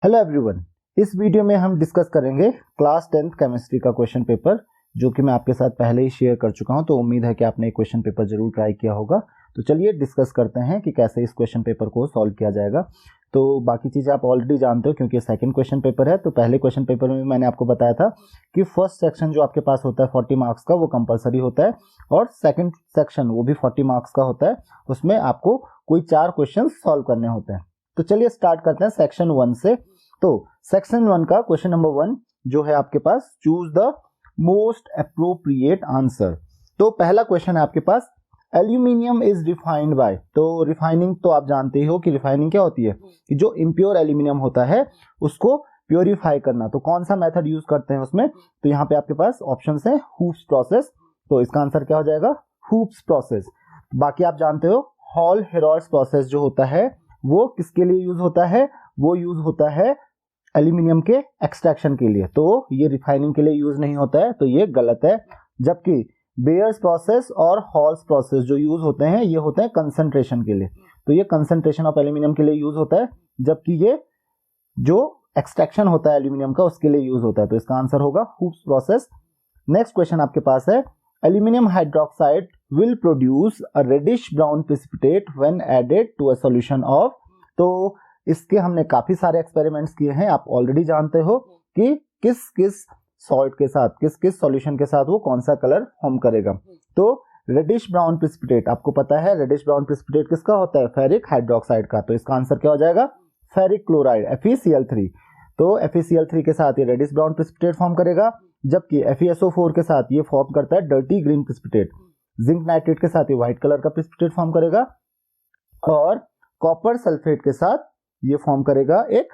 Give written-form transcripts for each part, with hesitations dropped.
Hello everyone, इस video में हम डिस्कस करेंगे क्लास 10th केमिस्ट्री का क्वेश्चन पेपर, जो कि मैं आपके साथ पहले ही शेयर कर चुका हूं। तो उम्मीद है कि आपने ये क्वेश्चन पेपर जरूर ट्राई किया होगा। तो चलिए डिस्कस करते हैं कि कैसे इस क्वेश्चन पेपर को सॉल्व किया जाएगा। तो बाकी चीज़ें आप ऑलरेडी जानते हो क्योंकि सेकंड क्वेश्चन पेपर है। तो पहले क्वेश्चन पेपर में भी मैंने आपको बताया था कि फर्स्ट सेक्शन जो आपके पास होता है 40 मार्क्स का, वो कंपलसरी होता है, और सेकंड सेक्शन वो भी 40 मार्क्स का होता है। उसमें आपको कोई 4 क्वेश्चन सॉल्व करने होते हैं। तो चलिए स्टार्ट करते हैं सेक्शन 1 से। तो सेक्शन 1 का क्वेश्चन नंबर 1 जो है आपके पास, choose the most appropriate answer. तो पहला क्वेश्चन है आपके पास, एल्यूमिनियम इज रिफाइंड बाय। तो रिफाइनिंग तो आप जानते ही हो कि रिफाइनिंग क्या होती है, कि जो इम्प्योर एल्यूमिनियम होता है उसको प्योरीफाई करना। तो कौन सा मेथड यूज करते हैं उसमें, तो यहाँ पे आपके पास ऑप्शन है हूप्स प्रोसेस। तो इसका आंसर क्या हो जाएगा, हूप्स प्रोसेस। बाकी आप जानते हो हॉल हेरॉल्ड्स प्रोसेस जो होता है वो किसके लिए यूज होता है, वो यूज होता है एल्यूमिनियम के एक्सट्रैक्शन के लिए। तो ये रिफाइनिंग के लिए यूज नहीं होता है, तो ये गलत है। जबकि बेयर्स प्रोसेस और हॉल्स प्रोसेस जो यूज होते हैं ये होते हैं कंसंट्रेशन के लिए। तो ये कंसंट्रेशन ऑफ एल्यूमिनियम के लिए यूज होता है, जबकि ये जो एक्सट्रैक्शन होता है एल्यूमिनियम का उसके लिए यूज होता है। तो इसका आंसर होगा हूप्स प्रोसेस। नेक्स्ट क्वेश्चन आपके पास है, aluminium hydroxide will produce a reddish brown precipitate when added to a solution of. तो इसके हमने काफी सारे एक्सपेरिमेंट्स किए हैं। आप ऑलरेडी जानते हो कि किस किस सॉल्ट के साथ, किस किस सॉल्यूशन के साथ वो कौन सा कलर फॉर्म करेगा। तो रेडिश ब्राउन प्रेसिपिटेट, आपको पता है रेडिश ब्राउन प्रेसिपिटेट किसका होता है, फेरिक हाइड्रोक्साइड का। तो इसका आंसर क्या हो जाएगा, फेरिक क्लोराइड FeCl3। तो FeCl3 के साथ ये रेडिश ब्राउन प्रेसिपिटेट फॉर्म करेगा, जबकि FeSO4 के साथ ये फॉर्म करता है dirty green precipitate. Zinc nitrate के साथ ये व्हाइट कलर का प्रेसिपिटेट फॉर्म करेगा, और कॉपर सल्फेट के साथ ये फॉर्म करेगा एक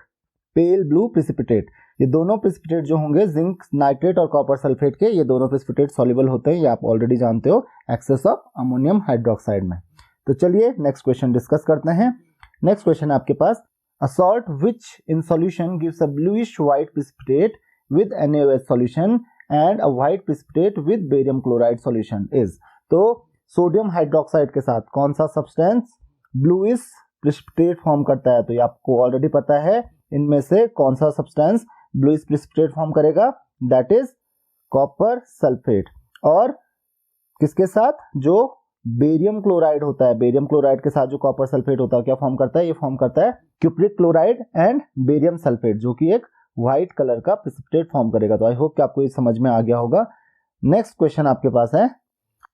पेल ब्लू प्रेसिपिटेट। ये दोनों प्रेसिपिटेट जो होंगे, जिंक नाइट्रेट और कॉपर सल्फेट के, ये दोनों प्रेसिपिटेट सॉल्युबल होते हैं। ये आप ऑलरेडी जानते हो एक्सेस ऑफ अमोनियम हाइड्रोक्साइड में। तो चलिए नेक्स्ट क्वेश्चन डिस्कस करते हैं। नेक्स्ट क्वेश्चन आपके पास, a salt which in solution gives a bluish white precipitate with NaOH solution and a white precipitate with barium chloride solution is. तो sodium hydroxide के साथ कौन सा सब्सटेंस ब्लूइश प्रेसिपिटेट फॉर्म करता है। तो ये आपको ऑलरेडी पता है, इनमें से कौन सा सब्सटेंस ब्लूइश प्रेसिपिटेट फॉर्म करेगा, दैट इज कॉपर सल्फेट। और किसके साथ, जो बेरियम क्लोराइड होता है, बेरियम क्लोराइड के साथ जो कॉपर सल्फेट होता है क्या फॉर्म करता है, ये फॉर्म करता है cupric chloride and barium sulphate, जो कि एक व्हाइट कलर का प्रेसिपिटेट फॉर्म करेगा। तो आई होप कि आपको ये समझ में आ गया होगा। नेक्स्ट क्वेश्चन आपके पास है,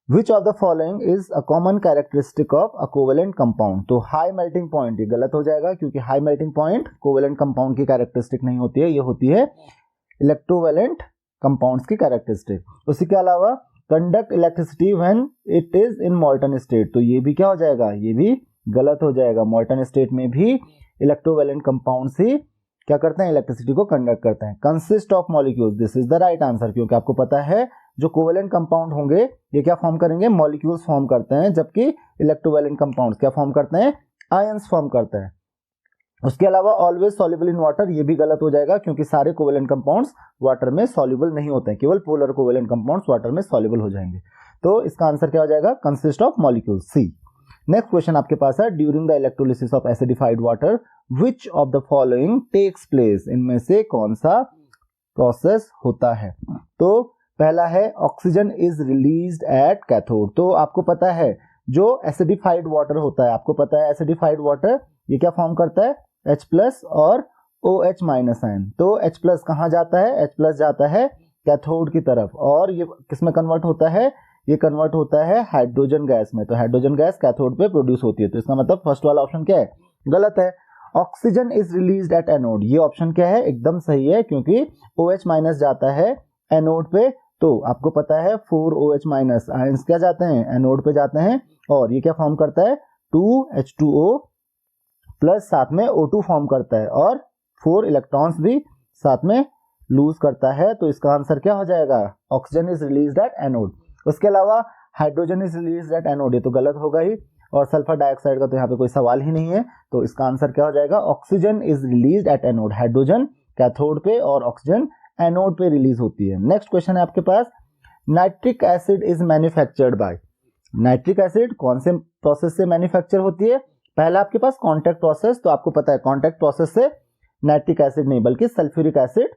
Which of the following is a common characteristic of a covalent compound? तो हाई मेल्टिंग पॉइंट, ये गलत हो जाएगा क्योंकि high melting point covalent compound की कैरेक्टरिस्टिक नहीं होती है, ये होती है इलेक्ट्रोवेलेंट कंपाउंड्स की कैरेक्टरिस्टिक। उसी के अलावा conduct electricity when it is in मॉल्टन state, तो ये भी क्या हो जाएगा, ये भी गलत हो जाएगा। मॉल्टन स्टेट में भी इलेक्ट्रोवेलेंट कंपाउंड्स ही क्या करते हैं, इलेक्ट्रिसिटी को कंडक्ट करते हैं। Consist of molecules, this is the right answer, क्योंकि आपको पता है जो कोवेलेंट कंपाउंड होंगे ये क्या फॉर्म करेंगे, मॉलिक्यूल्स फॉर्म करते हैं, जबकि इलेक्ट्रोवेलेंट कंपाउंड्स क्या फॉर्म करते हैं, आयंस फॉर्म करते हैं। उसके अलावा ऑलवेज सॉल्युबल इन वाटर, ये भी गलत हो जाएगा क्योंकि सारे कोवेलेंट कंपाउंड्स वाटर में सॉल्युबल नहीं होते हैं, केवल पोलर कोवेलेंट कंपाउंड्स वाटर में सॉल्युबल हो जाएंगे। तो इसका आंसर क्या हो जाएगा, consist of molecules, C. Next question आपके पास है, during the electrolysis of acidified water which of the following takes place, इनमें से कौन सा प्रोसेस होता है। तो पहला है oxygen is released at cathode. तो आपको पता है जो एसिडिफाइड वाटर होता है, आपको पता है एसिडिफाइड वाटर ये क्या फॉर्म करता है, H+ और OH- आयन। तो H+ कहाँ जाता है, H+ जाता है कैथोड की तरफ, और ये किसमें कन्वर्ट होता है, ये कन्वर्ट होता है हाइड्रोजन गैस में। तो हाइड्रोजन गैस कैथोड पे प्रोड्यूस होती है। तो इसका मतलब फर्स्ट वाला ऑप्शन क्या है, गलत है। Oxygen is released at anode, ये ऑप्शन क्या है, एकदम सही है, क्योंकि OH- जाता है एनोड पे। तो आपको पता है 4OH- आयंस क्या जाते हैं, एनोड पे जाते हैं, और ये क्या फॉर्म करता है 2H2O प्लस साथ में O2 फॉर्म करता है, और 4 इलेक्ट्रॉन्स भी साथ में लूज करता है। तो इसका आंसर क्या हो जाएगा, oxygen is released at anode. उसके अलावा hydrogen is released at anode, ये तो गलत होगा ही, और सल्फर डाइऑक्साइड का तो यहाँ पे कोई सवाल ही नहीं है। तो इसका आंसर क्या हो जाएगा, oxygen is released at anode, hydrogen cathode पे और ऑक्सीजन एनोड पे रिलीज होती है। नेक्स्ट क्वेश्चन है आपके पास, nitric acid is manufactured by. Nitric acid कौन से प्रोसेस से मैन्युफैक्चर होती है, पहला आपके पास कॉन्टैक्ट प्रोसेस। तो आपको पता है कॉन्टैक्ट प्रोसेस से नाइट्रिक एसिड नहीं बल्कि सल्फ्यूरिक एसिड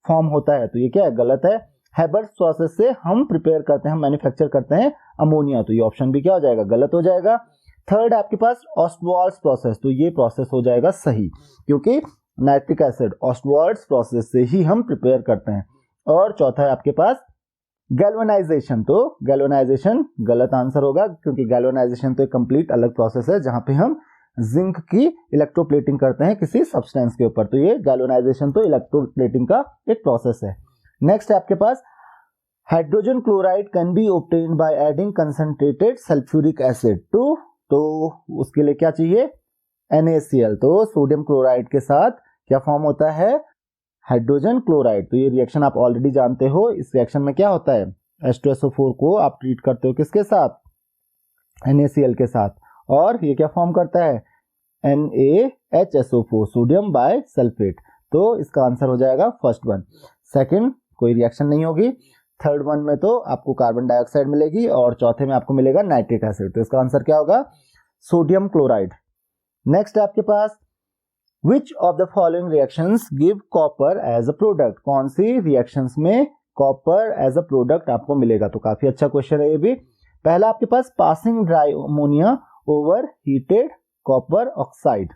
फॉर्म होता है, तो ये क्या है, गलत है। हेबर्स प्रोसेस से हम प्रिपेयर करते हैं, हम मैन्युफैक्चर करते हैं अमोनिया, तो ये ऑप्शन भी क्या हो जाएगा, गलत हो जाएगा। थर्ड आपके पास ऑस्टवाल्ड्स प्रोसेस, तो ये प्रोसेस हो जाएगा सही, क्योंकि नाइट्रिक एसिड ऑस्टवाल्ड्स प्रोसेस से ही हम प्रिपेयर करते हैं। और चौथा है आपके पास गैल्वेनाइजेशन, तो गैल्वेनाइजेशन गलत आंसर होगा, क्योंकि गैल्वेनाइजेशन तो एक कंप्लीट अलग प्रोसेस है जहां पे हम जिंक की इलेक्ट्रोप्लेटिंग करते हैं किसी सब्सटेंस के ऊपर, तो ये गैल्वेनाइजेशन तो इलेक्ट्रोप्लेटिंग का एक प्रोसेस है। नेक्स्ट है आपके पास hydrogen chloride can be obtained by adding concentrated sulphuric acid to, तो उसके लिए क्या चाहिए, NaCl, तो सोडियम क्लोराइड के साथ क्या फॉर्म होता है, हाइड्रोजन क्लोराइड। तो ये रिएक्शन आप ऑलरेडी जानते हो, इस रिएक्शन में क्या होता है, H2SO4 को आप ट्रीट करते हो किसके साथ, NaCl के साथ, और ये क्या फॉर्म करता है, NaHSO4 सोडियम बाय सल्फेट, तो इसका आंसर हो जाएगा फर्स्ट वन। सेकंड कोई रिएक्शन नहीं होगी, थर्ड वन में तो आपको कार्बन डाइऑक्साइड मिलेगी और चौथे में आपको मिलेगा नाइट्रिक एसिड, तो इसका आंसर क्या होगा, सोडियम क्लोराइड। नेक्स्ट है आपके पास which of the following reactions give copper as a product, कौन सी रिएक्शंस में कॉपर एज अ प्रोडक्ट आपको मिलेगा, तो काफी अच्छा क्वेश्चन है ये भी। पहला आपके पास passing dry ammonia over heated copper oxide,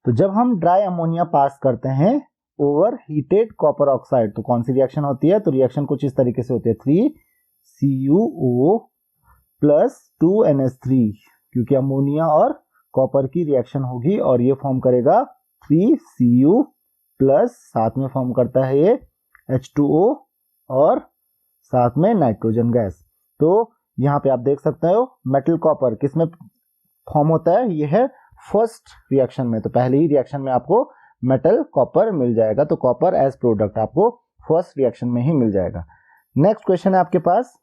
तो जब हम ड्राई अमोनिया पास करते हैं ओवर हीटेड कॉपर ऑक्साइड तो कौन सी रिएक्शन होती है, तो रिएक्शन कुछ इस तरीके से होती है, 3CuO प्लस 2NH3, क्योंकि अमोनिया और कॉपर की रिएक्शन होगी और ये फॉर्म करेगा 3Cu प्लस साथ में फॉर्म करता है ये H2O और साथ में नाइट्रोजन गैस। तो यहाँ पे आप देख सकते हो मेटल कॉपर किस में फॉर्म होता है, ये है फर्स्ट रिएक्शन में, तो पहले ही रिएक्शन में आपको मेटल कॉपर मिल जाएगा, तो कॉपर एज प्रोडक्ट आपको फर्स्ट रिएक्शन में ही मिल जाएगा। नेक्स्ट क्वेश्चन है आपके पास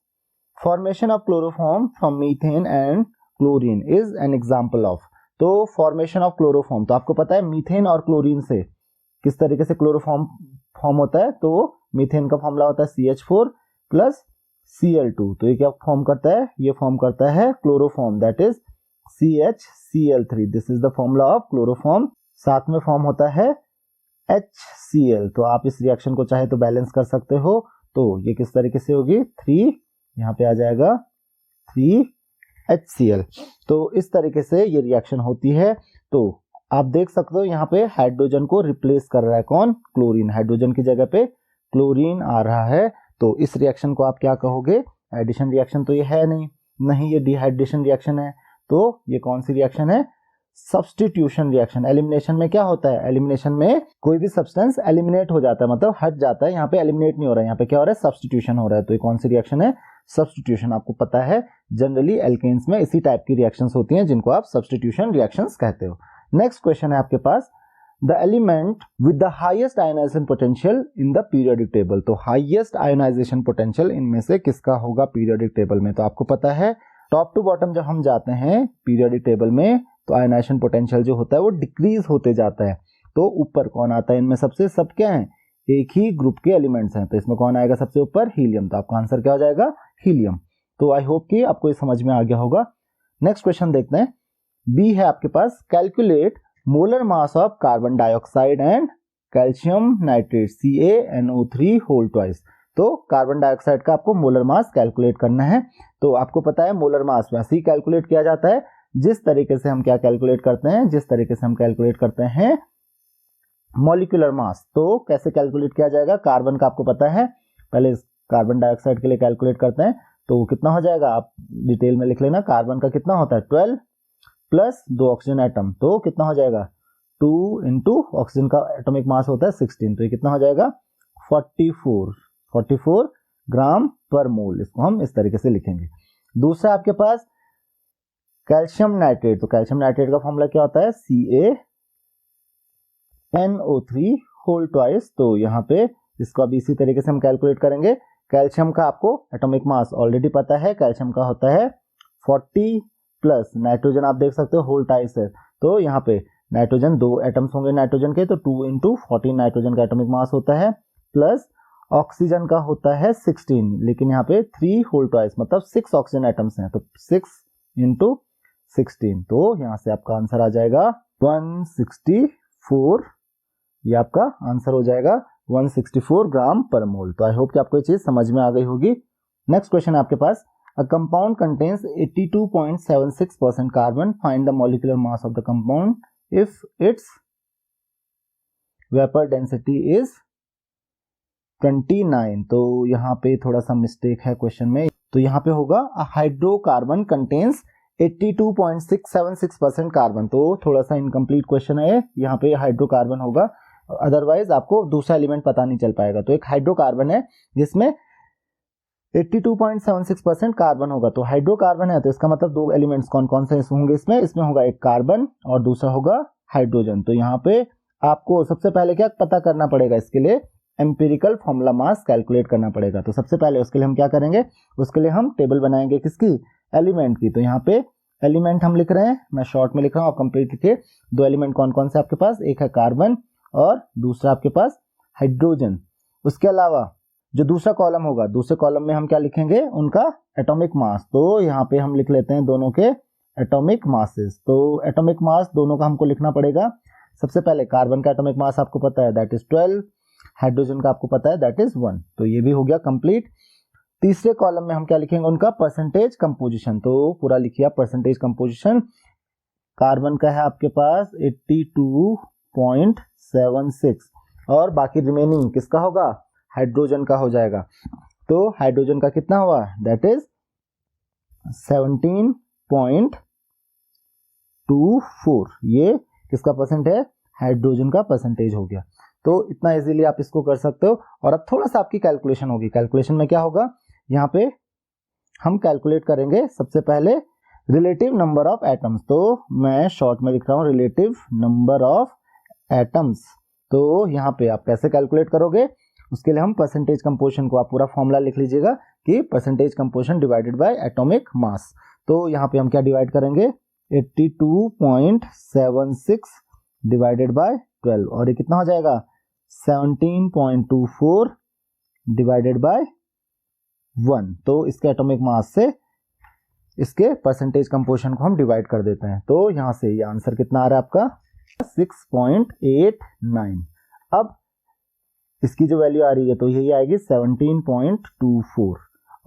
formation of chloroform from methane and chlorine is an example of, तो फॉर्मेशन ऑफ क्लोरोफॉर्म, तो आपको पता है मीथेन और क्लोरीन से किस तरीके से क्लोरोफॉर्म फॉर्म होता है, तो मीथेन का फॉर्मूला होता है CH4 प्लस Cl2, तो ये क्या फॉर्म करता है, ये फॉर्म करता है chloroform, that is CHCl3, this is the formula of chloroform, साथ में फॉर्म होता है HCl, तो आप इस रिएक्शन को चाहे तो बैलेंस कर सकते हो, तो ये किस तरीके से होगी, 3 यहाँ पे आ जाएगा 3HCl, तो इस तरीके से ये रिएक्शन होती है। तो आप देख सकते हो यहाँ पे हाइड्रोजन को रिप्लेस कर रहा है कौन, क्लोरीन, हाइड्रोजन की जगह पे क्लोरीन आ रहा है, तो इस रिएक्शन को आप क्या कहोगे, एडिशन रिएक्शन तो ये है नहीं ये डिहाइड्रेशन रिएक्शन है, तो ये कौन सी रिएक्शन है, सब्स्टिट्यूशन रिएक्शन। एलिमिनेशन में क्या होता है, एलिमिनेशन में कोई भी सब्सटेंस एलिमिनेट हो जाता है, मतलब हट जाता है, यहाँ पे एलिमिनेट नहीं हो रहा है, यहाँ पे क्या हो रहा है, सब्स्टिट्यूशन हो रहा है, तो ये कौन सी रिएक्शन है, सब्स्टिट्यूशन। आपको पता है जनरली एल्केन्स में इसी टाइप की रिएक्शंस होती हैं जिनको आप सब्स्टिट्यूशन रिएक्शंस कहते हो। नेक्स्ट क्वेश्चन है आपके पास the element with the highest ionization potential in the periodic table, तो हाईएस्ट आयोनाइजेशन पोटेंशियल इनमें से किसका होगा पीरियोडिक टेबल में, तो आपको पता है टॉप टू बॉटम जब हम जाते हैं पीरियोडिक टेबल में तो आयोनाइजेशन पोटेंशियल जो होता है वो डिक्रीज होते जाता है, तो ऊपर कौन आता है इनमें सबसे, सब क्या है, एक ही ग्रुप के एलिमेंट्स हैं, तो इसमें कौन आएगा सबसे ऊपर, हीलियम, तो आपका आंसर क्या हो जाएगा, हीलियम। तो आई होप कि आपको ये समझ में आ गया होगा। नेक्स्ट क्वेश्चन देखते हैं, बी है आपके पास calculate molar mass of carbon dioxide and calcium nitrate CaNO3 whole twice, तो कार्बन डाइऑक्साइड का आपको मोलर मास कैलकुलेट करना है। तो आपको पता है मोलर मास वैसे ही कैलकुलेट किया जाता है जिस तरीके से हम क्या कैलकुलेट करते हैं, जिस तरीके से हम कैलकुलेट करते हैं मॉलिक्यूलर मास। तो कैसे कैलकुलेट किया जाएगा, कार्बन का आपको पता है, पहले कार्बन डाइऑक्साइड के लिए कैलकुलेट करते हैं, तो कितना हो जाएगा आप डिटेल में लिख लेना, कार्बन का कितना होता है 12 प्लस 2 ऑक्सीजन एटम, तो कितना हो जाएगा 2 इंटू ऑक्सीजन का एटॉमिक मास होता है 16, तो ये कितना हो जाएगा 44 ग्राम पर मोल, इसको हम इस तरीके से लिखेंगे। दूसरा आपके पास कैल्शियम नाइट्रेट, तो कैल्शियम नाइट्रेट का फॉर्मूला क्या होता है CaNO3 होल ट्वाइस, तो यहाँ पे इसको अभी इसी तरीके से हम कैलकुलेट करेंगे। कैल्शियम का आपको एटॉमिक मास ऑलरेडी पता है, कैल्शियम का होता है 40 प्लस नाइट्रोजन आप देख सकते हो होल ट्वाइस है, तो यहाँ पे नाइट्रोजन 2 एटम्स होंगे नाइट्रोजन के, तो 2 इंटू 14 नाइट्रोजन का एटॉमिक मास होता है, प्लस ऑक्सीजन का होता है 16, लेकिन यहाँ पे 3 होल ट्वाइस मतलब 6 ऑक्सीजन एटम्स हैं, तो 6 इंटू 16, तो यहाँ से आपका आंसर आ जाएगा 164, ये आपका आंसर हो जाएगा 164 ग्राम पर मोल। तो आई होप कि आपको ये चीज समझ में आ गई होगी। नेक्स्ट क्वेश्चन है आपके पास, a compound contains 82.76% carbon, find the molecular mass of the compound if its vapour density is 29। तो यहाँ पे थोड़ा सा मिस्टेक है क्वेश्चन में। तो यहाँ पे होगा हाइड्रोकार्बन कंटेन्स 82.676% कार्बन। तो थोड़ा सा इनकम्प्लीट क्वेश्चन है, यहाँ पे हाइड्रोकार्बन होगा, अदरवाइज आपको दूसरा एलिमेंट पता नहीं चल पाएगा। तो एक हाइड्रोकार्बन है जिसमें 82.76% कार्बन होगा। तो हाइड्रोकार्बन है तो इसका मतलब दो एलिमेंट्स कौन कौन से होंगे इसमें होगा एक कार्बन और दूसरा होगा हाइड्रोजन। तो यहाँ पे आपको सबसे पहले क्या पता करना पड़ेगा, इसके लिए एम्पिरिकल फॉर्मूला मास कैलकुलेट करना पड़ेगा। तो सबसे पहले उसके लिए हम क्या करेंगे, उसके लिए हम टेबल बनाएंगे किसकी, एलिमेंट की। तो यहाँ पे एलिमेंट हम लिख रहे हैं, मैं शॉर्ट में लिख रहा हूँ, आप कंप्लीट लिखिए। दो एलिमेंट कौन कौन से आपके पास, एक है कार्बन और दूसरा आपके पास हाइड्रोजन। उसके अलावा जो दूसरा कॉलम होगा, दूसरे कॉलम में हम क्या लिखेंगे, उनका एटॉमिक मास। तो यहाँ पे हम लिख लेते हैं दोनों के एटॉमिक मासेस। तो एटॉमिक मास दोनों का हमको लिखना पड़ेगा। सबसे पहले कार्बन का एटॉमिक मास आपको पता है, दैट इज 12, हाइड्रोजन का आपको पता है दैट इज 1। तो ये भी हो गया कंप्लीट। तीसरे कॉलम में हम क्या लिखेंगे, उनका परसेंटेज कंपोजिशन। तो पूरा लिखिए आप परसेंटेज कंपोजिशन। कार्बन का है आपके पास 82.76 और बाकी रिमेनिंग किसका होगा, हाइड्रोजन का हो जाएगा। तो हाइड्रोजन का कितना हुआ, दैट इज 17.24। ये किसका परसेंट है, हाइड्रोजन का परसेंटेज हो गया। तो इतना इजीली आप इसको कर सकते हो। और अब थोड़ा सा आपकी कैलकुलेशन होगी। कैलकुलेशन में क्या होगा, यहाँ पे हम कैलकुलेट करेंगे सबसे पहले रिलेटिव नंबर ऑफ एटम्स। तो मैं शॉर्ट में लिख रहा हूँ रिलेटिव नंबर ऑफ एटम्स। तो यहाँ पे आप कैसे कैलकुलेट करोगे, उसके लिए हम परसेंटेज कंपोजिशन को, आप पूरा फॉर्मूला लिख लीजिएगा कि percentage composition divided by atomic mass. तो यहाँ पे हम क्या डिवाइड करेंगे, 82.76 डिवाइडेड बाय 12 और ये कितना हो जाएगा 17.24 डिवाइडेड बाय 1। तो इसके एटॉमिक मास से इसके परसेंटेज कंपोजिशन को हम डिवाइड कर देते हैं। तो यहां से ये आंसर कितना आ रहा है आपका 6.89। अब इसकी जो वैल्यू आ रही है तो यही आएगी 17.24।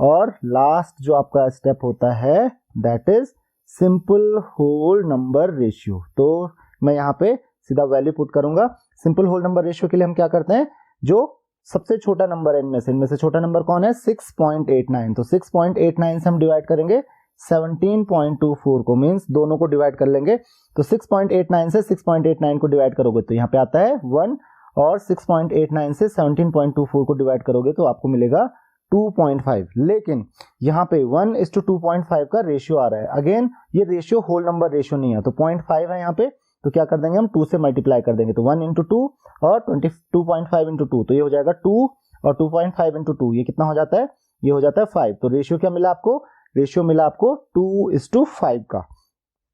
और लास्ट जो आपका स्टेप होता है that is simple whole number ratio. तो मैं यहाँ पे सीधा वैल्यू पुट करूंगा। सिंपल होल नंबर रेशियो के लिए हम क्या करते हैं, जो सबसे छोटा नंबर है इनमें से छोटा नंबर कौन है, 6.89। तो 6.89 से हम डिवाइड करेंगे 17.24 को, मींस दोनों को डिवाइड कर लेंगे। तो 6.89 से 6.89 को डिवाइड करोगे तो यहाँ पे आता है 1 और 6.89 से 17.24 को डिवाइड करोगे तो आपको मिलेगा 2.5। लेकिन यहाँ पे 1:2.5 का रेशियो आ रहा है। अगेन ये रेशियो होल नंबर रेशियो नहीं है, तो 0.5 है यहाँ पे, तो क्या कर देंगे हम 2 से मल्टीप्लाई कर देंगे। तो 1 × 2 और 22.5 × 2, तो ये हो जाएगा 2 और 2.5 × 2 ये कितना हो जाता है, ये हो जाता है 5। तो रेशियो क्या मिला आपको, रेशियो मिला आपको 2:5 का।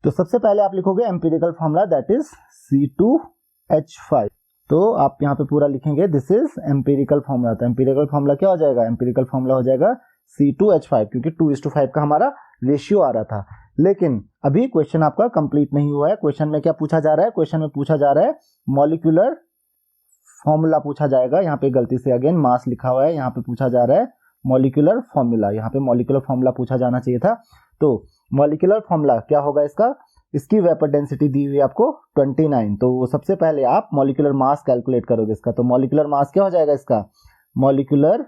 तो सबसे पहले आप लिखोगे empirical formula that is C2H5। तो आप यहाँ पे पूरा लिखेंगे दिस इज एम्पिरिकल फॉर्मूला। तो एम्पिरिकल फॉर्मूला क्या हो जाएगा, एम्पिरिकल फॉर्मूला हो जाएगा C2H5, क्योंकि 2:5 का हमारा रेशियो आ रहा था। लेकिन अभी क्वेश्चन आपका कंप्लीट नहीं हुआ है। क्वेश्चन में क्या पूछा जा रहा है, क्वेश्चन में पूछा जा रहा है मॉलिक्यूलर फॉर्मूला पूछा जाएगा। यहाँ पे गलती से अगेन मास लिखा हुआ है, यहाँ पे पूछा जा रहा है मॉलिक्यूलर फॉर्मूला। यहाँ पे मॉलिक्यूलर फॉर्मूला पूछा जाना चाहिए था। तो मॉलिक्यूलर फॉर्मूला क्या होगा इसका, इसकी वेपर डेंसिटी दी हुई है आपको 29। तो सबसे पहले आप मॉलिक्यूलर मास कैलकुलेट करोगे इसका। तो मॉलिक्यूलर मास क्या हो जाएगा इसका, मॉलिक्यूलर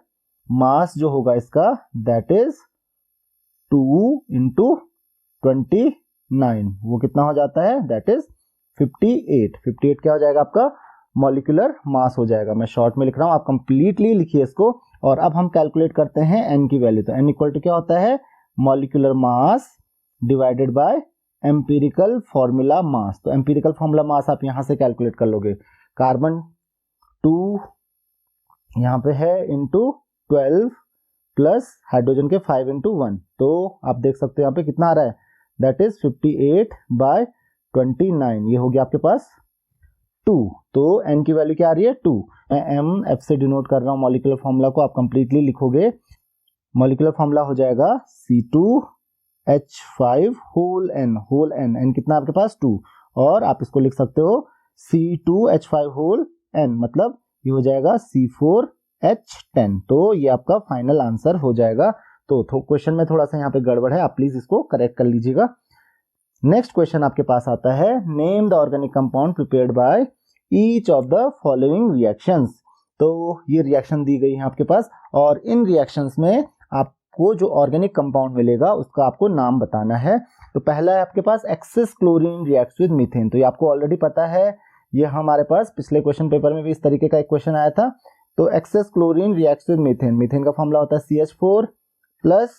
मास जो होगा इसका दैट इज 2 × 29, वो कितना हो जाता है, दैट इज 58। 58 क्या हो जाएगा आपका मॉलिक्यूलर मास हो जाएगा। मैं शॉर्ट में लिख रहा हूं, आप कंप्लीटली लिखिए इसको। और अब हम कैलकुलेट करते हैं n की वैल्यू। तो n इक्वल टू क्या होता है, molecular mass divided by empirical formula मास। तो एम्पिरिकल फॉर्मूला मास आप यहां से कैलकुलेट कर लोगे। कार्बन 2 यहां पे है इंटू 12 प्लस हाइड्रोजन के 5 × 1। तो आप देख सकते हो यहाँ पे कितना आ रहा है, दैट इज 58/29। ये हो गया आपके पास 2। तो n की वैल्यू क्या आ रही है 2। मैं MF से डिनोट कर रहा हूँ मॉलिक्यूलर फॉर्मूला को, आप कंप्लीटली लिखोगे। मॉलिक्यूलर फॉर्मूला हो जाएगा C2H5 होल n कितना आपके पास 2, और आप इसको लिख सकते हो C2H5 होल N, मतलब ये हो जाएगा C4H10। तो ये आपका फाइनल आंसर हो जाएगा। तो क्वेश्चन में थोड़ा सा यहाँ पे गड़बड़ है, आप प्लीज इसको करेक्ट कर लीजिएगा। नेक्स्ट क्वेश्चन आपके पास आता है, name the organic compound prepared by each of the following reactions. तो ये रिएक्शन दी गई है आपके पास, और इन रिएक्शंस में आपको जो ऑर्गेनिक कंपाउंड मिलेगा उसका आपको नाम बताना है। तो पहला है आपके पास excess chlorine reacts with methane. तो ये आपको ऑलरेडी पता है, ये हमारे पास पिछले क्वेश्चन पेपर में भी इस तरीके का एक क्वेश्चन आया था। तो excess chlorine reacts with methane, methane का फॉर्मूला होता है CH4 plus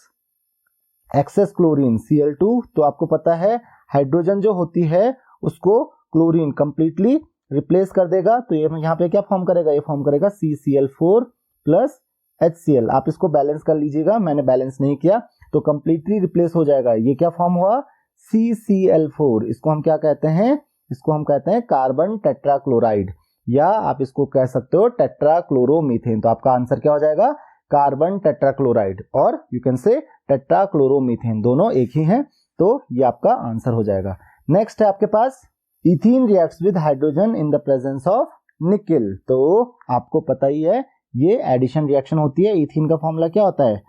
access chlorine Cl2। तो आपको पता है हाइड्रोजन जो होती है उसको क्लोरीन कंप्लीटली रिप्लेस कर देगा। तो ये यहाँ पे क्या फॉर्म करेगा, ये फॉर्म करेगा CCl4 प्लस HCl। आप इसको बैलेंस कर लीजिएगा, मैंने बैलेंस नहीं किया, तो कंप्लीटली रिप्लेस हो जाएगा। ये क्या फॉर्म हुआ, CCl4। इसको हम क्या कहते हैं, इसको हम कहते हैं कार्बन टेट्राक्लोराइड, या आप इसको कह सकते हो टेट्राक्लोरोमीथेन। तो आपका आंसर क्या हो जाएगा, कार्बन टेट्राक्लोराइड, और यू कैन से टेट्राक्लोरोमीथेन, दोनों एक ही हैं। तो ये आपका आंसर हो जाएगा। नेक्स्ट है आपके पास ethene reacts with hydrogen in the presence of nickel. तो आपको पता ही है ये एडिशन रिएक्शन होती है। इथीन का फॉर्मूला क्या होता है,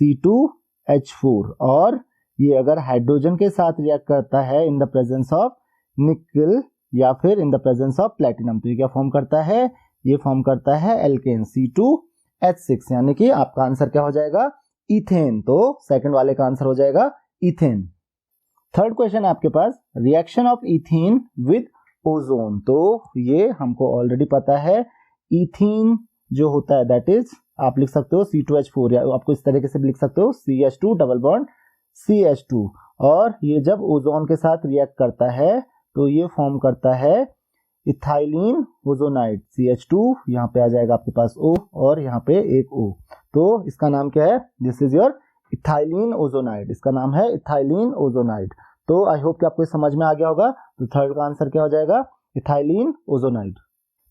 C2H4, और ये अगर हाइड्रोजन के साथ रिएक्ट करता है इन द प्रेजेंस ऑफ निकेल या फिर इन द प्रेजेंस ऑफ प्लेटिनम, तो ये क्या फॉर्म करता है, ये फॉर्म करता है एल्केन C2H6, यानी कि आपका आंसर क्या हो जाएगा, इथेन। तो सेकंड वाले का आंसर हो जाएगा इथेन। थर्ड क्वेश्चन है आपके पास, reaction of ethene with ozone. तो ये हमको ऑलरेडी पता है, इथीन जो होता है दैट इज आप लिख सकते हो C2H4, या आपको इस तरीके से भी लिख सकते हो CH2 डबल बॉन्ड CH2, और ये जब ओजोन के साथ रिएक्ट करता है तो ये फॉर्म करता है इथाइलिन ओजोनाइड CH2, यहाँ पे आ जाएगा आपके पास O और यहाँ पे एक O। तो इसका नाम क्या है, this is your ethylene ozonide, इसका नाम है इथाइलिन ओजोनाइड। तो आई होप कि आपको समझ में आ गया होगा। तो थर्ड का आंसर क्या हो जाएगा, इथाइलिन ओजोनाइड।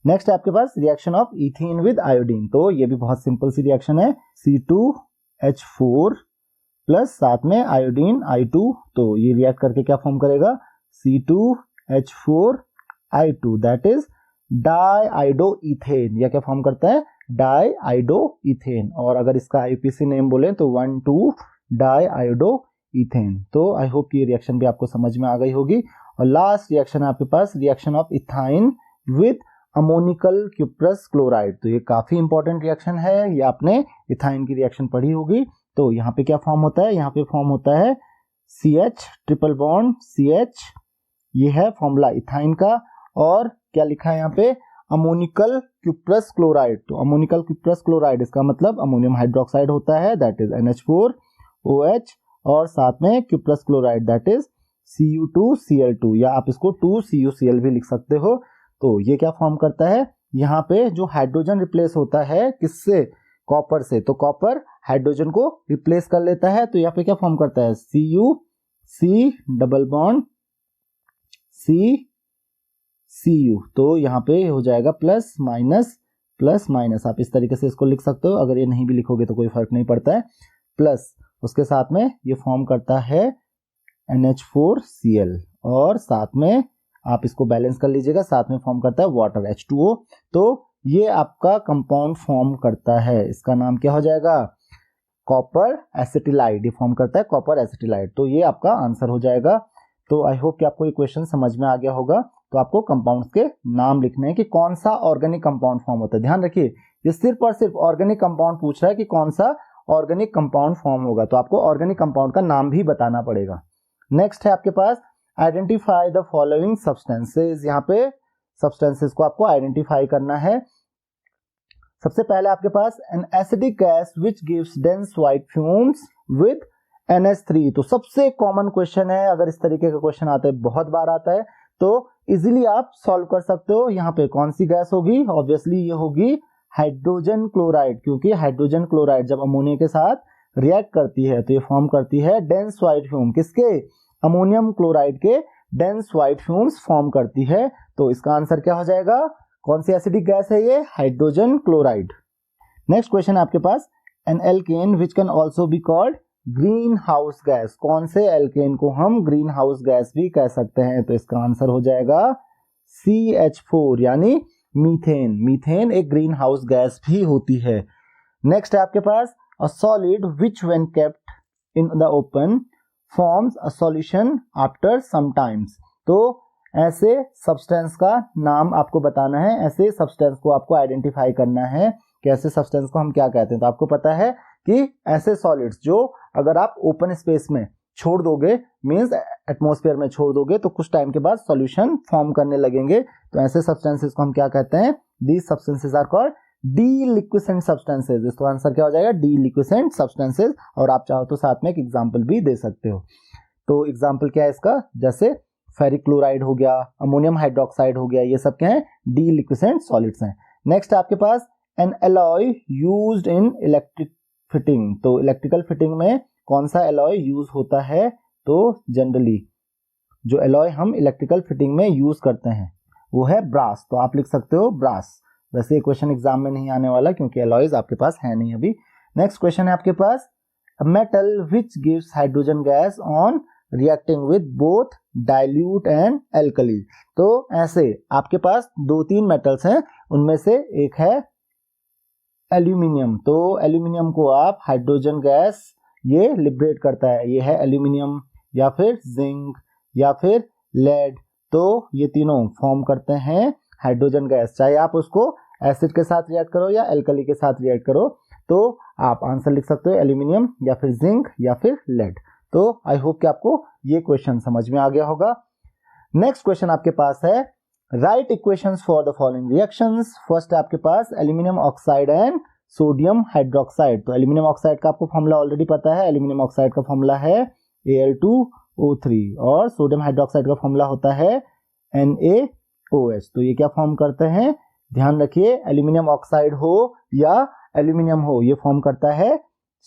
नेक्स्ट है आपके पास reaction of ethene with iodine. तो ये भी बहुत सिंपल सी रिएक्शन है, C2H4 प्लस साथ में आयोडीन I2। तो ये रिएक्ट करके क्या फॉर्म करेगा, C2H4I2, दैट इज डाइआइडोइथेन, या क्या फॉर्म करता है, डाइआइडोइथेन। और अगर इसका IUPAC नेम बोले तो 1,2-डाइआइडोइथेन। तो आई होप कि ये रिएक्शन भी आपको समझ में आ गई होगी। और लास्ट रिएक्शन है आपके पास, reaction of ethyne with ammoniacal cuprous chloride. तो ये काफी इंपॉर्टेंट रिएक्शन है, ये आपने इथाइन की रिएक्शन पढ़ी होगी। तो यहाँ पे क्या फॉर्म होता है, यहाँ पे फॉर्म होता है CH ट्रिपल बॉन्ड CH, ये है फॉर्मूला इथाइन का। और क्या लिखा है यहाँ पे, अमोनिकल क्यूप्रस क्लोराइड। तो अमोनिकल क्यूप्रस क्लोराइड इसका मतलब अमोनियम हाइड्रोक्साइड होता है, दैट इज NH4OH, और साथ में cuprous chloride that is Cu2Cl2, या आप इसको 2CuCl भी लिख सकते हो। तो ये क्या फॉर्म करता है, यहाँ पे जो हाइड्रोजन रिप्लेस होता है किससे, कॉपर से, तो कॉपर हाइड्रोजन को रिप्लेस कर लेता है। तो यहाँ पे क्या फॉर्म करता है, CuC डबल बॉन्ड Cu। तो यहाँ पे हो जाएगा प्लस माइनस, आप इस तरीके से इसको लिख सकते हो। अगर ये नहीं भी लिखोगे तो कोई फर्क नहीं पड़ता है। प्लस उसके साथ में ये फॉर्म करता है NH4Cl, और साथ में आप इसको बैलेंस कर लीजिएगा, साथ में फॉर्म करता है वाटर H2O। तो ये आपका कंपाउंड फॉर्म करता है, इसका नाम क्या हो जाएगा, कॉपर एसिटिलाइड, ये फॉर्म करता है कॉपर एसिटिलाइड। तो ये आपका आंसर हो जाएगा। तो आई होप कि आपको ये क्वेश्चन समझ में आ गया होगा। तो आपको कंपाउंड्स के नाम लिखने हैं कि कौन सा ऑर्गेनिक कंपाउंड फॉर्म होता है। ध्यान रखिए, ये सिर्फ और सिर्फ ऑर्गेनिक कंपाउंड पूछ रहा है कि कौन सा ऑर्गेनिक कंपाउंड फॉर्म होगा, तो आपको ऑर्गेनिक कंपाउंड का नाम भी बताना पड़ेगा। नेक्स्ट है आपके पास आइडेंटिफाई द फॉलोइंग सब्सटेंसेस। यहाँ पे सब्सटेंसेस को आपको आइडेंटिफाई करना है। सबसे पहले आपके पास an acidic gas which gives dense white fumes with NH3। तो सबसे कॉमन क्वेश्चन है, अगर इस तरीके का क्वेश्चन आता है, बहुत बार आता है, तो इजीली आप सॉल्व कर सकते हो। यहाँ पे कौन सी गैस होगी, ऑब्वियसली ये होगी हाइड्रोजन क्लोराइड, क्योंकि हाइड्रोजन क्लोराइड जब अमोनिया के साथ रिएक्ट करती है तो ये फॉर्म करती है डेंस व्हाइट फ्यूम, किसके, अमोनियम क्लोराइड के डेंस व्हाइट फ्यूम्स फॉर्म करती है। तो इसका आंसर क्या हो जाएगा, कौन सी एसिडिक गैस है ये, हाइड्रोजन क्लोराइड। नेक्स्ट क्वेश्चन है आपके पास an alkane which can also be called green house gas. कौन से एल्केन को हम ग्रीन हाउस गैस भी कह सकते हैं, तो इसका आंसर हो जाएगा CH4, यानी मीथेन। मीथेन एक ग्रीन हाउस गैस भी होती है। नेक्स्ट है आपके पास a solid which when kept in the open forms a solution after some times. तो ऐसे सब्सटेंस का नाम आपको बताना है, ऐसे सब्सटेंस को आपको आइडेंटिफाई करना है कि ऐसे सब्सटेंस को हम क्या कहते हैं। तो आपको पता है कि ऐसे सॉलिड्स जो अगर आप ओपन स्पेस में छोड़ दोगे, मींस एटमॉस्फेयर में छोड़ दोगे, तो कुछ टाइम के बाद सॉल्यूशन फॉर्म करने लगेंगे। तो ऐसे सब्सटेंसेस को हम क्या कहते हैं? These substances are called deliquescent substances. इसका आंसर क्या हो जाएगा? Deliquescent substances. और आप चाहो तो साथ में एक एग्जांपल भी दे सकते हो। तो एग्जांपल क्या है इसका? जैसे फेरिक क्लोराइड हो गया, अमोनियम हाइड्रोक्साइड हो गया, ये सब क्या है? डीलिक्विसेंट सॉलिड्स हैं। नेक्स्ट आपके पास an alloy used in electric fitting. तो इलेक्ट्रिकल फिटिंग में कौन सा एलॉय यूज होता है? तो जनरली जो एलॉय हम इलेक्ट्रिकल फिटिंग में यूज करते हैं वो है ब्रास। तो आप लिख सकते हो ब्रास। वैसे ये क्वेश्चन एग्जाम में नहीं आने वाला क्योंकि एलॉयज आपके पास है नहीं अभी। नेक्स्ट क्वेश्चन है आपके पास metal which gives hydrogen gas on reacting with both dilute and alkali. तो ऐसे आपके पास 2-3 मेटल्स हैं, उनमें से एक है एल्यूमिनियम। तो एल्यूमिनियम को आप हाइड्रोजन गैस ये लिबरेट करता है, ये है एल्यूमिनियम, या फिर जिंक, या फिर लेड। तो ये तीनों फॉर्म करते हैं हाइड्रोजन गैस। चाहे आप उसको एसिड के साथ रिएक्ट करो या एल्कली के साथ रिएक्ट करो, तो आप आंसर लिख सकते हो एल्यूमिनियम या फिर जिंक या फिर लेड। तो आई होप कि आपको ये क्वेश्चन समझ में आ गया होगा। नेक्स्ट क्वेश्चन आपके पास है write equations for the following reactions. First है आपके पास aluminium oxide and sodium hydroxide. तो एल्यूमिनियम ऑक्साइड का आपको फॉर्मूला ऑलरेडी पता है। एल्यूमिनियम ऑक्साइड का फॉर्मूला है Al2O3 और सोडियम हाइड्रोक्साइड का फॉर्मूला होता है NaOH। तो ये क्या फॉर्म करते हैं? ध्यान रखिए, एल्यूमिनियम ऑक्साइड हो या एल्यूमिनियम हो, ये फॉर्म करता है